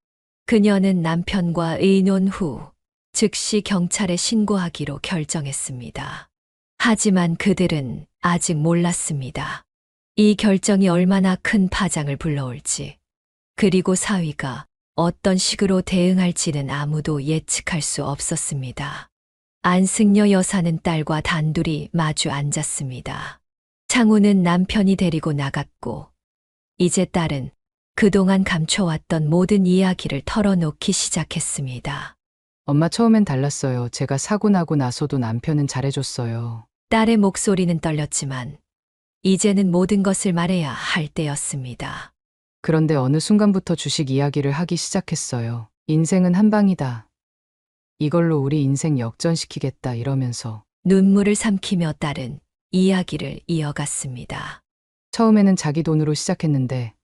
그녀는 남편과 의논 후 즉시 경찰에 신고하기로 결정했습니다. 하지만 그들은 아직 몰랐습니다. 이 결정이 얼마나 큰 파장을 불러올지, 그리고 사위가 어떤 식으로 대응할지는 아무도 예측할 수 없었습니다. 안승려 여사는 딸과 단둘이 마주 앉았습니다. 창우는 남편이 데리고 나갔고, 이제 딸은 그동안 감춰왔던 모든 이야기를 털어놓기 시작했습니다. 엄마 처음엔 달랐어요. 제가 사고 나고 나서도 남편은 잘해줬어요. 딸의 목소리는 떨렸지만, 이제는 모든 것을 말해야 할 때였습니다. 그런데 어느 순간부터 주식 이야기를 하기 시작했어요. 인생은 한 방이다. 이걸로 우리 인생 역전시키겠다 이러면서. 눈물을 삼키며 딸은 이야기를 이어갔습니다. 처음에는 자기 돈으로 시작했는데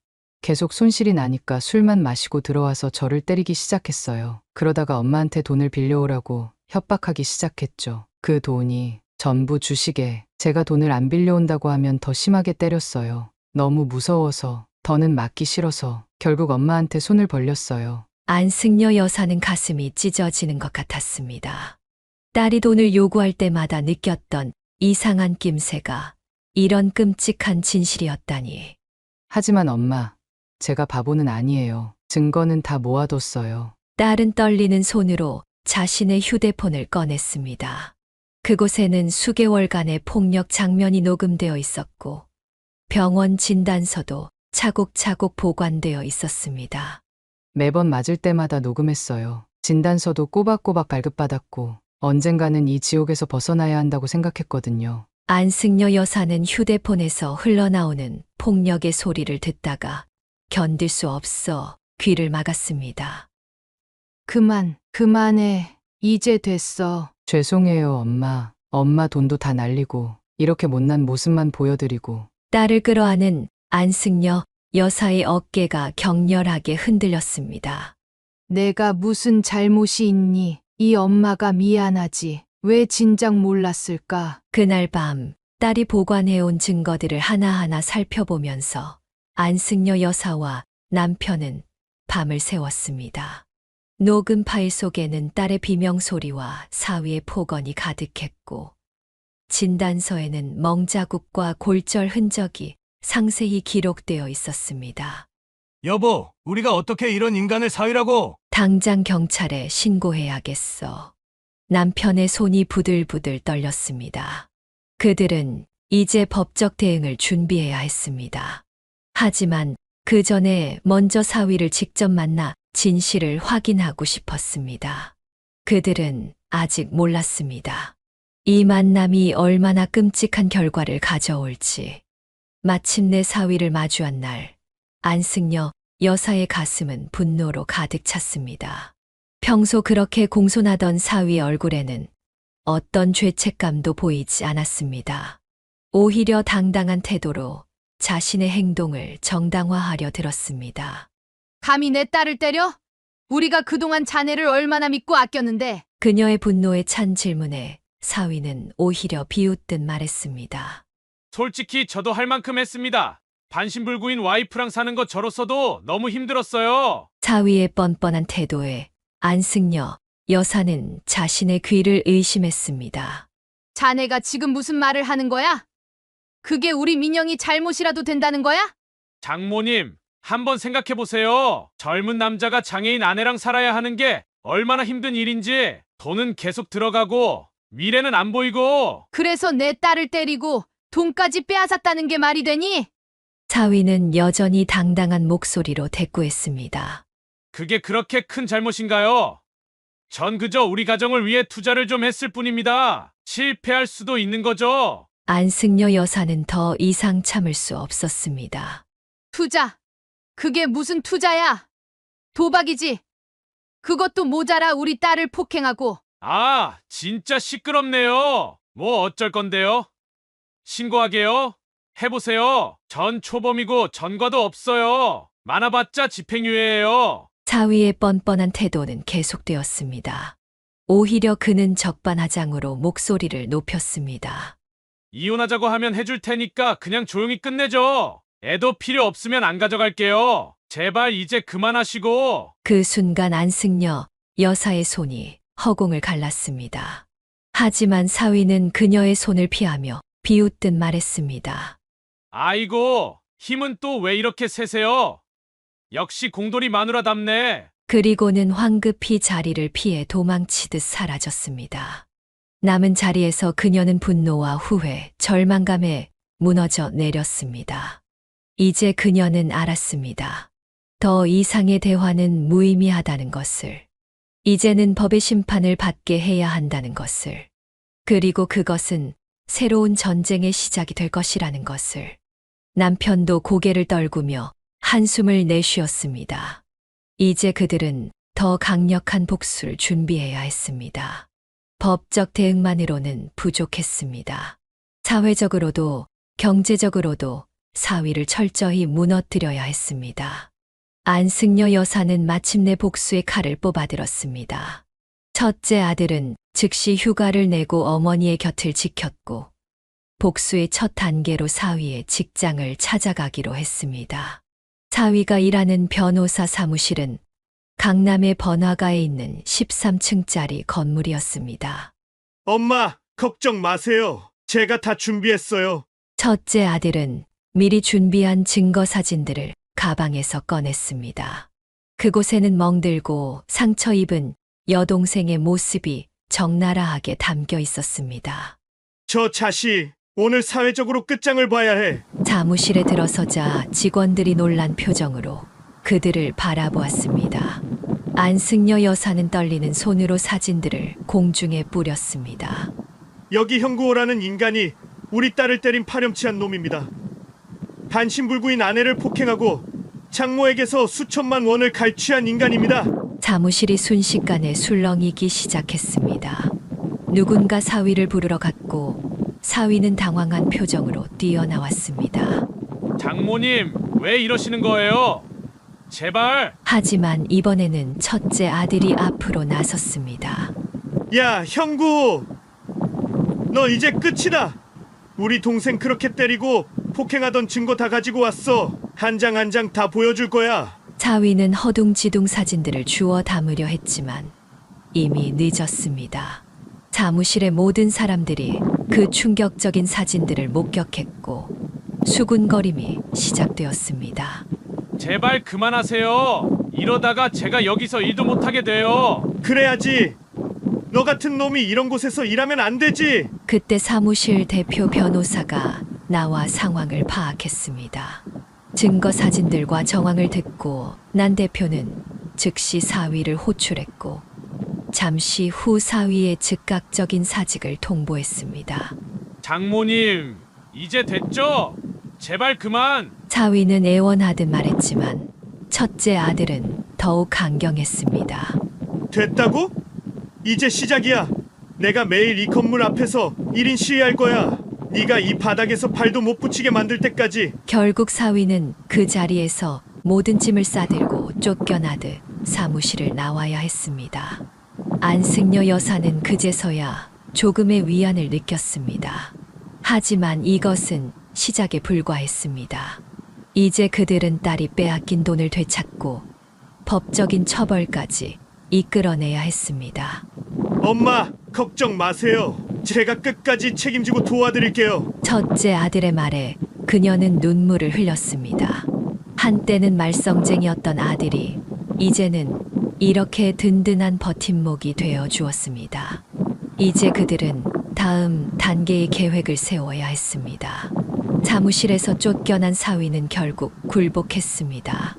계속 손실이 나니까 술만 마시고 들어와서 저를 때리기 시작했어요. 그러다가 엄마한테 돈을 빌려오라고 협박하기 시작했죠. 그 돈이 전부 주식에, 제가 돈을 안 빌려온다고 하면 더 심하게 때렸어요. 너무 무서워서, 더는 맞기 싫어서 결국 엄마한테 손을 벌렸어요. 안승려 여사는 가슴이 찢어지는 것 같았습니다. 딸이 돈을 요구할 때마다 느꼈던 이상한 낌새가 이런 끔찍한 진실이었다니. 하지만 엄마, 제가 바보는 아니에요. 증거는 다 모아뒀어요. 딸은 떨리는 손으로 자신의 휴대폰을 꺼냈습니다. 그곳에는 수개월간의 폭력 장면이 녹음되어 있었고, 병원 진단서도 차곡차곡 보관되어 있었습니다. 매번 맞을 때마다 녹음했어요. 진단서도 꼬박꼬박 발급받았고, 언젠가는 이 지옥에서 벗어나야 한다고 생각했거든요. 안승려 여사는 휴대폰에서 흘러나오는 폭력의 소리를 듣다가 견딜 수 없어 귀를 막았습니다. 그만해. 이제 됐어. 죄송해요, 엄마. 엄마 돈도 다 날리고, 이렇게 못난 모습만 보여드리고. 딸을 끌어안은 안승려 여사의 어깨가 격렬하게 흔들렸습니다. 내가 무슨 잘못이 있니? 이 엄마가 미안하지. 왜 진작 몰랐을까? 그날 밤 딸이 보관해온 증거들을 하나하나 살펴보면서 안승려 여사와 남편은 밤을 새웠습니다. 녹음 파일 속에는 딸의 비명소리와 사위의 폭언이 가득했고, 진단서에는 멍자국과 골절 흔적이 상세히 기록되어 있었습니다. 여보, 우리가 어떻게 이런 인간을 사위라고? 당장 경찰에 신고해야겠어. 남편의 손이 부들부들 떨렸습니다. 그들은 이제 법적 대응을 준비해야 했습니다. 하지만 그 전에 먼저 사위를 직접 만나 진실을 확인하고 싶었습니다. 그들은 아직 몰랐습니다. 이 만남이 얼마나 끔찍한 결과를 가져올지. 마침내 사위를 마주한 날, 안승려 여사의 가슴은 분노로 가득 찼습니다. 평소 그렇게 공손하던 사위의 얼굴에는 어떤 죄책감도 보이지 않았습니다. 오히려 당당한 태도로 자신의 행동을 정당화하려 들었습니다. 감히 내 딸을 때려? 우리가 그동안 자네를 얼마나 믿고 아꼈는데. 그녀의 분노에 찬 질문에 사위는 오히려 비웃듯 말했습니다. 솔직히 저도 할 만큼 했습니다. 반신불구인 와이프랑 사는 것 저로서도 너무 힘들었어요. 사위의 뻔뻔한 태도에 안승려 여사는 자신의 귀를 의심했습니다. 자네가 지금 무슨 말을 하는 거야? 그게 우리 민영이 잘못이라도 된다는 거야? 장모님, 한번 생각해보세요. 젊은 남자가 장애인 아내랑 살아야 하는 게 얼마나 힘든 일인지. 돈은 계속 들어가고 미래는 안 보이고. 그래서 내 딸을 때리고 돈까지 빼앗았다는 게 말이 되니? 사위는 여전히 당당한 목소리로 대꾸했습니다. 그게 그렇게 큰 잘못인가요? 전 그저 우리 가정을 위해 투자를 좀 했을 뿐입니다. 실패할 수도 있는 거죠. 안승려 여사는 더 이상 참을 수 없었습니다. 투자. 그게 무슨 투자야? 도박이지. 그것도 모자라 우리 딸을 폭행하고. 아, 진짜 시끄럽네요. 뭐 어쩔 건데요? 신고하게요? 해보세요. 전 초범이고 전과도 없어요. 많아봤자 집행유예예요. 사위의 뻔뻔한 태도는 계속되었습니다. 오히려 그는 적반하장으로 목소리를 높였습니다. 이혼하자고 하면 해줄 테니까 그냥 조용히 끝내죠. 애도 필요 없으면 안 가져갈게요. 제발 이제 그만하시고. 그 순간 안승려 여사의 손이 허공을 갈랐습니다. 하지만 사위는 그녀의 손을 피하며 비웃듯 말했습니다. 아이고, 힘은 또 왜 이렇게 세세요? 역시 공돌이 마누라답네. 그리고는 황급히 자리를 피해 도망치듯 사라졌습니다. 남은 자리에서 그녀는 분노와 후회, 절망감에 무너져 내렸습니다. 이제 그녀는 알았습니다. 더 이상의 대화는 무의미하다는 것을. 이제는 법의 심판을 받게 해야 한다는 것을. 그리고 그것은 새로운 전쟁의 시작이 될 것이라는 것을. 남편도 고개를 떨구며 한숨을 내쉬었습니다. 이제 그들은 더 강력한 복수를 준비해야 했습니다. 법적 대응만으로는 부족했습니다. 사회적으로도 경제적으로도 사위를 철저히 무너뜨려야 했습니다. 안승려 여사는 마침내 복수의 칼을 뽑아들었습니다. 첫째 아들은 즉시 휴가를 내고 어머니의 곁을 지켰고 복수의 첫 단계로 사위의 직장을 찾아가기로 했습니다. 사위가 일하는 변호사 사무실은 강남의 번화가에 있는 13층짜리 건물이었습니다. 엄마, 걱정 마세요. 제가 다 준비했어요. 첫째 아들은 미리 준비한 증거 사진들을 가방에서 꺼냈습니다. 그곳에는 멍들고 상처 입은 여동생의 모습이 적나라하게 담겨 있었습니다. 저 자식, 오늘 사회적으로 끝장을 봐야 해. 사무실에 들어서자 직원들이 놀란 표정으로 그들을 바라보았습니다. 안승려 여사는 떨리는 손으로 사진들을 공중에 뿌렸습니다. 여기 형구호라는 인간이 우리 딸을 때린 파렴치한 놈입니다. 반신불구인 아내를 폭행하고 장모에게서 수천만 원을 갈취한 인간입니다. 사무실이 순식간에 술렁이기 시작했습니다. 누군가 사위를 부르러 갔고 사위는 당황한 표정으로 뛰어나왔습니다. 장모님, 왜 이러시는 거예요? 제발! 하지만 이번에는 첫째 아들이 앞으로 나섰습니다. 야, 형구! 너 이제 끝이다. 우리 동생 그렇게 때리고 폭행하던 증거 다 가지고 왔어. 한 장 한 장 다 보여줄 거야. 사위는 허둥지둥 사진들을 주워 담으려 했지만 이미 늦었습니다. 사무실의 모든 사람들이 그 충격적인 사진들을 목격했고 수군거림이 시작되었습니다. 제발 그만하세요. 이러다가 제가 여기서 일도 못하게 돼요. 그래야지. 너 같은 놈이 이런 곳에서 일하면 안 되지. 그때 사무실 대표 변호사가 나와 상황을 파악했습니다. 증거 사진들과 정황을 듣고 난 대표는 즉시 사위를 호출했고 잠시 후 사위의 즉각적인 사직을 통보했습니다. 장모님, 이제 됐죠? 제발 그만! 사위는 애원하듯 말했지만 첫째 아들은 더욱 강경했습니다. 됐다고? 이제 시작이야. 내가 매일 이 건물 앞에서 1인 시위할 거야. 네가 이 바닥에서 발도 못 붙이게 만들 때까지. 결국 사위는 그 자리에서 모든 짐을 싸들고 쫓겨나듯 사무실을 나와야 했습니다. 안승려 여사는 그제서야 조금의 위안을 느꼈습니다. 하지만 이것은 시작에 불과했습니다. 이제 그들은 딸이 빼앗긴 돈을 되찾고 법적인 처벌까지 이끌어내야 했습니다. 엄마, 걱정 마세요. 제가 끝까지 책임지고 도와드릴게요. 첫째 아들의 말에 그녀는 눈물을 흘렸습니다. 한때는 말썽쟁이였던 아들이 이제는 이렇게 든든한 버팀목이 되어 주었습니다. 이제 그들은 다음 단계의 계획을 세워야 했습니다. 사무실에서 쫓겨난 사위는 결국 굴복했습니다.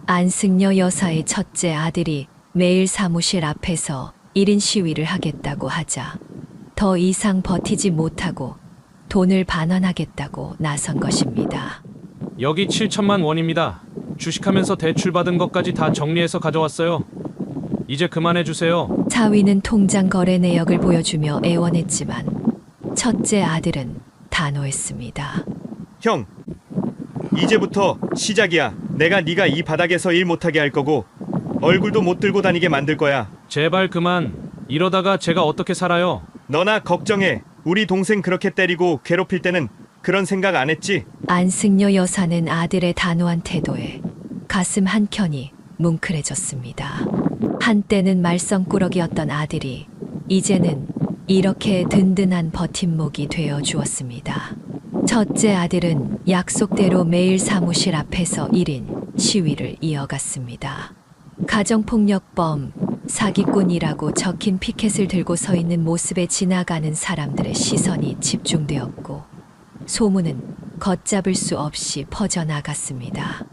안승려 여사의 첫째 아들이 매일 사무실 앞에서 1인 시위를 하겠다고 하자 더 이상 버티지 못하고 돈을 반환하겠다고 나선 것입니다. 여기 7천만 원입니다. 주식하면서 대출받은 것까지 다 정리해서 가져왔어요. 이제 그만해 주세요. 사위는 통장 거래 내역을 보여주며 애원했지만 첫째 아들은 단호했습니다. 형, 이제부터 시작이야. 내가 네가 이 바닥에서 일 못하게 할 거고 얼굴도 못 들고 다니게 만들 거야. 제발 그만. 이러다가 제가 어떻게 살아요? 너나 걱정해. 우리 동생 그렇게 때리고 괴롭힐 때는 그런 생각 안 했지? 안승려 여사는 아들의 단호한 태도에 가슴 한켠이 뭉클해졌습니다. 한때는 말썽꾸러기였던 아들이 이제는 이렇게 든든한 버팀목이 되어 주었습니다. 첫째 아들은 약속대로 매일 사무실 앞에서 1인 시위를 이어갔습니다. 가정폭력범, 사기꾼이라고 적힌 피켓을 들고 서 있는 모습에 지나가는 사람들의 시선이 집중되었고 소문은 걷잡을 수 없이 퍼져나갔습니다.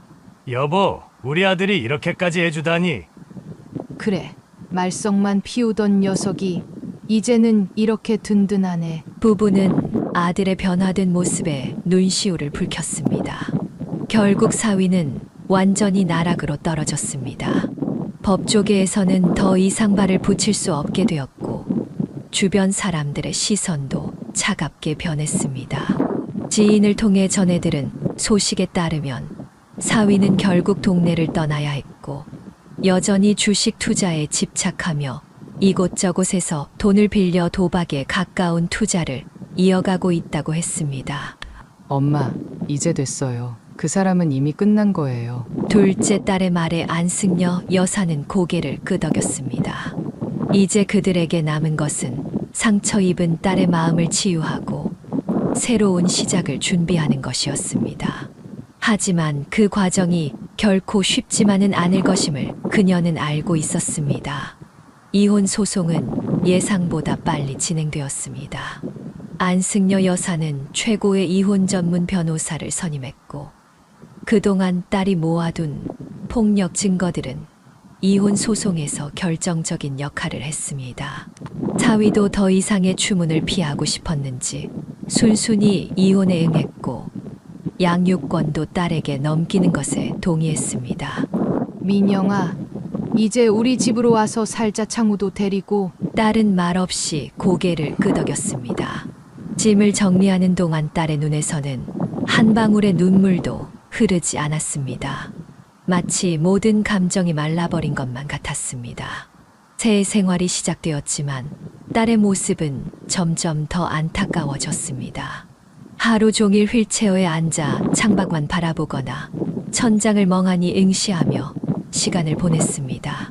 여보, 우리 아들이 이렇게까지 해주다니. 그래, 말썽만 피우던 녀석이 이제는 이렇게 든든하네. 부부는 아들의 변화된 모습에 눈시울을 붉혔습니다. 결국 사위는 완전히 나락으로 떨어졌습니다. 법조계에서는 더 이상 발을 붙일 수 없게 되었고 주변 사람들의 시선도 차갑게 변했습니다. 지인을 통해 전해들은 소식에 따르면 사위는 결국 동네를 떠나야 했고 여전히 주식 투자에 집착하며 이곳저곳에서 돈을 빌려 도박에 가까운 투자를 이어가고 있다고 했습니다. 엄마, 이제 됐어요. 그 사람은 이미 끝난 거예요. 둘째 딸의 말에 안승여 여사는 고개를 끄덕였습니다. 이제 그들에게 남은 것은 상처 입은 딸의 마음을 치유하고 새로운 시작을 준비하는 것이었습니다. 하지만 그 과정이 결코 쉽지만은 않을 것임을 그녀는 알고 있었습니다. 이혼 소송은 예상보다 빨리 진행되었습니다. 안승여 여사는 최고의 이혼 전문 변호사를 선임했고 그동안 딸이 모아둔 폭력 증거들은 이혼 소송에서 결정적인 역할을 했습니다. 사위도 더 이상의 추문을 피하고 싶었는지 순순히 이혼에 응했고 양육권도 딸에게 넘기는 것에 동의했습니다. 민영아, 이제 우리 집으로 와서 살자. 창우도 데리고. 딸은 말없이 고개를 끄덕였습니다. 짐을 정리하는 동안 딸의 눈에서는 한 방울의 눈물도 흐르지 않았습니다. 마치 모든 감정이 말라버린 것만 같았습니다. 새 생활이 시작되었지만 딸의 모습은 점점 더 안타까워졌습니다. 하루 종일 휠체어에 앉아 창밖만 바라보거나 천장을 멍하니 응시하며 시간을 보냈습니다.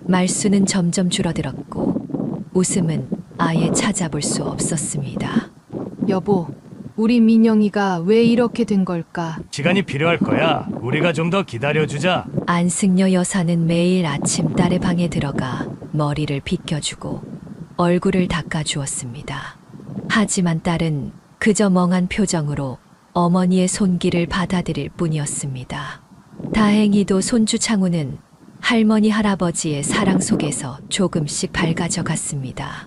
말수는 점점 줄어들었고 웃음은 아예 찾아볼 수 없었습니다. 여보, 우리 민영이가 왜 이렇게 된 걸까? 시간이 필요할 거야. 우리가 좀 더 기다려주자. 안승여 여사는 매일 아침 딸의 방에 들어가 머리를 빗겨주고 얼굴을 닦아주었습니다. 하지만 딸은 그저 멍한 표정으로 어머니의 손길을 받아들일 뿐이었습니다. 다행히도 손주 창우는 할머니 할아버지의 사랑 속에서 조금씩 밝아져 갔습니다.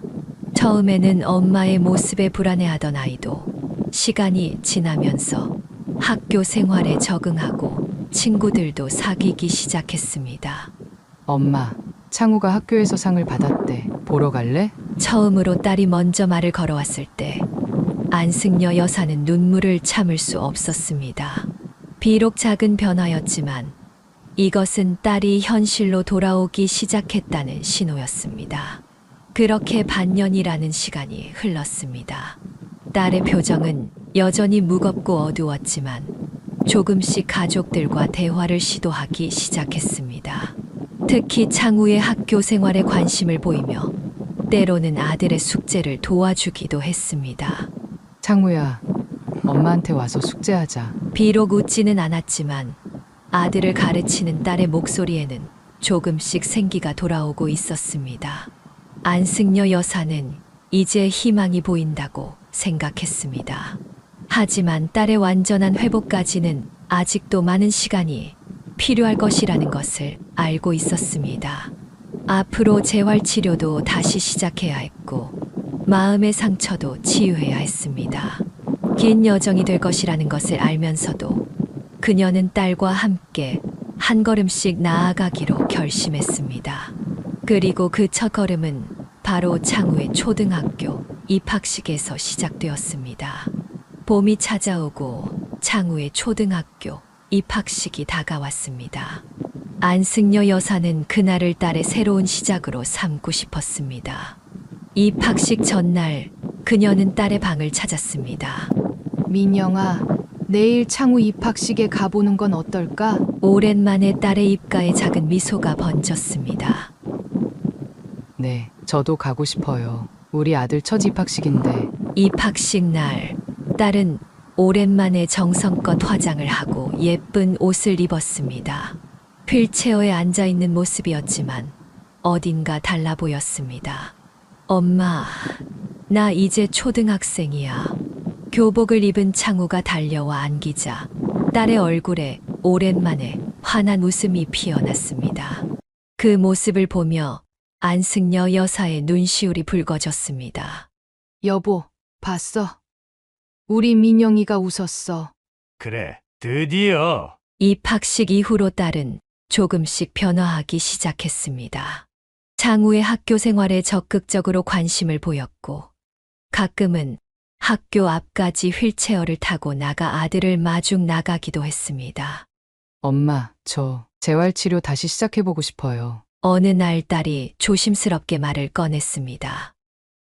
처음에는 엄마의 모습에 불안해하던 아이도 시간이 지나면서 학교 생활에 적응하고 친구들도 사귀기 시작했습니다. 엄마, 창우가 학교에서 상을 받았대. 보러 갈래? 처음으로 딸이 먼저 말을 걸어왔을 때 안승여 여사는 눈물을 참을 수 없었습니다. 비록 작은 변화였지만 이것은 딸이 현실로 돌아오기 시작했다는 신호였습니다. 그렇게 반년이라는 시간이 흘렀습니다. 딸의 표정은 여전히 무겁고 어두웠지만 조금씩 가족들과 대화를 시도하기 시작했습니다. 특히 창우의 학교 생활에 관심을 보이며 때로는 아들의 숙제를 도와주기도 했습니다. 창우야, 엄마한테 와서 숙제하자. 비록 웃지는 않았지만 아들을 가르치는 딸의 목소리에는 조금씩 생기가 돌아오고 있었습니다. 안승여 여사는 이제 희망이 보인다고 생각했습니다. 하지만 딸의 완전한 회복까지는 아직도 많은 시간이 필요할 것이라는 것을 알고 있었습니다. 앞으로 재활치료도 다시 시작해야 했고 마음의 상처도 치유해야 했습니다. 긴 여정이 될 것이라는 것을 알면서도 그녀는 딸과 함께 한 걸음씩 나아가기로 결심했습니다. 그리고 그 첫 걸음은 바로 창우의 초등학교 입학식에서 시작되었습니다. 봄이 찾아오고 창우의 초등학교 입학식이 다가왔습니다. 안승여 여사는 그날을 딸의 새로운 시작으로 삼고 싶었습니다. 입학식 전날 그녀는 딸의 방을 찾았습니다. 민영아, 내일 창우 입학식에 가보는 건 어떨까? 오랜만에 딸의 입가에 작은 미소가 번졌습니다. 네, 저도 가고 싶어요. 우리 아들 첫 입학식인데. 입학식 날 딸은 오랜만에 정성껏 화장을 하고 예쁜 옷을 입었습니다. 휠체어에 앉아 있는 모습이었지만 어딘가 달라 보였습니다. 엄마, 나 이제 초등학생이야. 교복을 입은 창우가 달려와 안기자 딸의 얼굴에 오랜만에 환한 웃음이 피어났습니다. 그 모습을 보며 안승여 여사의 눈시울이 붉어졌습니다. 여보, 봤어? 우리 민영이가 웃었어. 그래, 드디어. 입학식 이후로 딸은 조금씩 변화하기 시작했습니다. 창우의 학교 생활에 적극적으로 관심을 보였고, 가끔은 학교 앞까지 휠체어를 타고 나가 아들을 마중 나가기도 했습니다. 엄마, 저 재활치료 다시 시작해보고 싶어요. 어느 날 딸이 조심스럽게 말을 꺼냈습니다.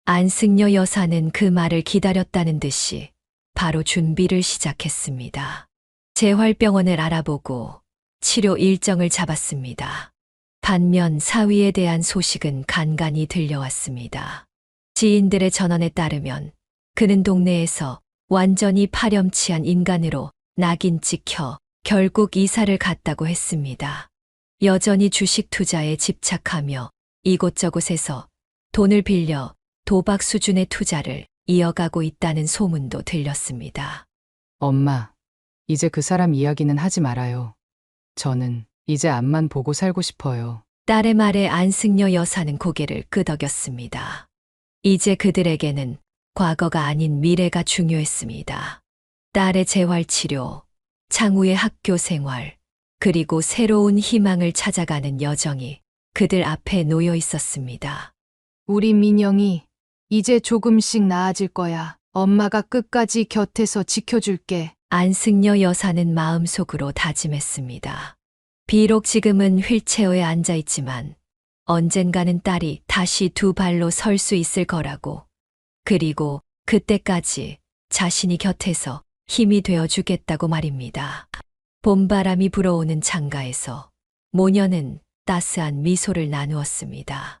안승여 여사는 그 말을 기다렸다는 듯이 바로 준비를 시작했습니다. 재활병원을 알아보고 치료 일정을 잡았습니다. 반면 사위에 대한 소식은 간간히 들려왔습니다. 지인들의 전언에 따르면 그는 동네에서 완전히 파렴치한 인간으로 낙인 찍혀 결국 이사를 갔다고 했습니다. 여전히 주식 투자에 집착하며 이곳저곳에서 돈을 빌려 도박 수준의 투자를 이어가고 있다는 소문도 들렸습니다. 엄마, 이제 그 사람 이야기는 하지 말아요. 저는 이제 앞만 보고 살고 싶어요. 딸의 말에 안승여 여사는 고개를 끄덕였습니다. 이제 그들에게는 과거가 아닌 미래가 중요했습니다. 딸의 재활치료, 창우의 학교 생활, 그리고 새로운 희망을 찾아가는 여정이 그들 앞에 놓여 있었습니다. 우리 민영이 이제 조금씩 나아질 거야. 엄마가 끝까지 곁에서 지켜줄게. 안승여 여사는 마음속으로 다짐했습니다. 비록 지금은 휠체어에 앉아 있지만 언젠가는 딸이 다시 두 발로 설 수 있을 거라고, 그리고 그때까지 자신이 곁에서 힘이 되어 주겠다고 말입니다. 봄바람이 불어오는 창가에서 모녀는 따스한 미소를 나누었습니다.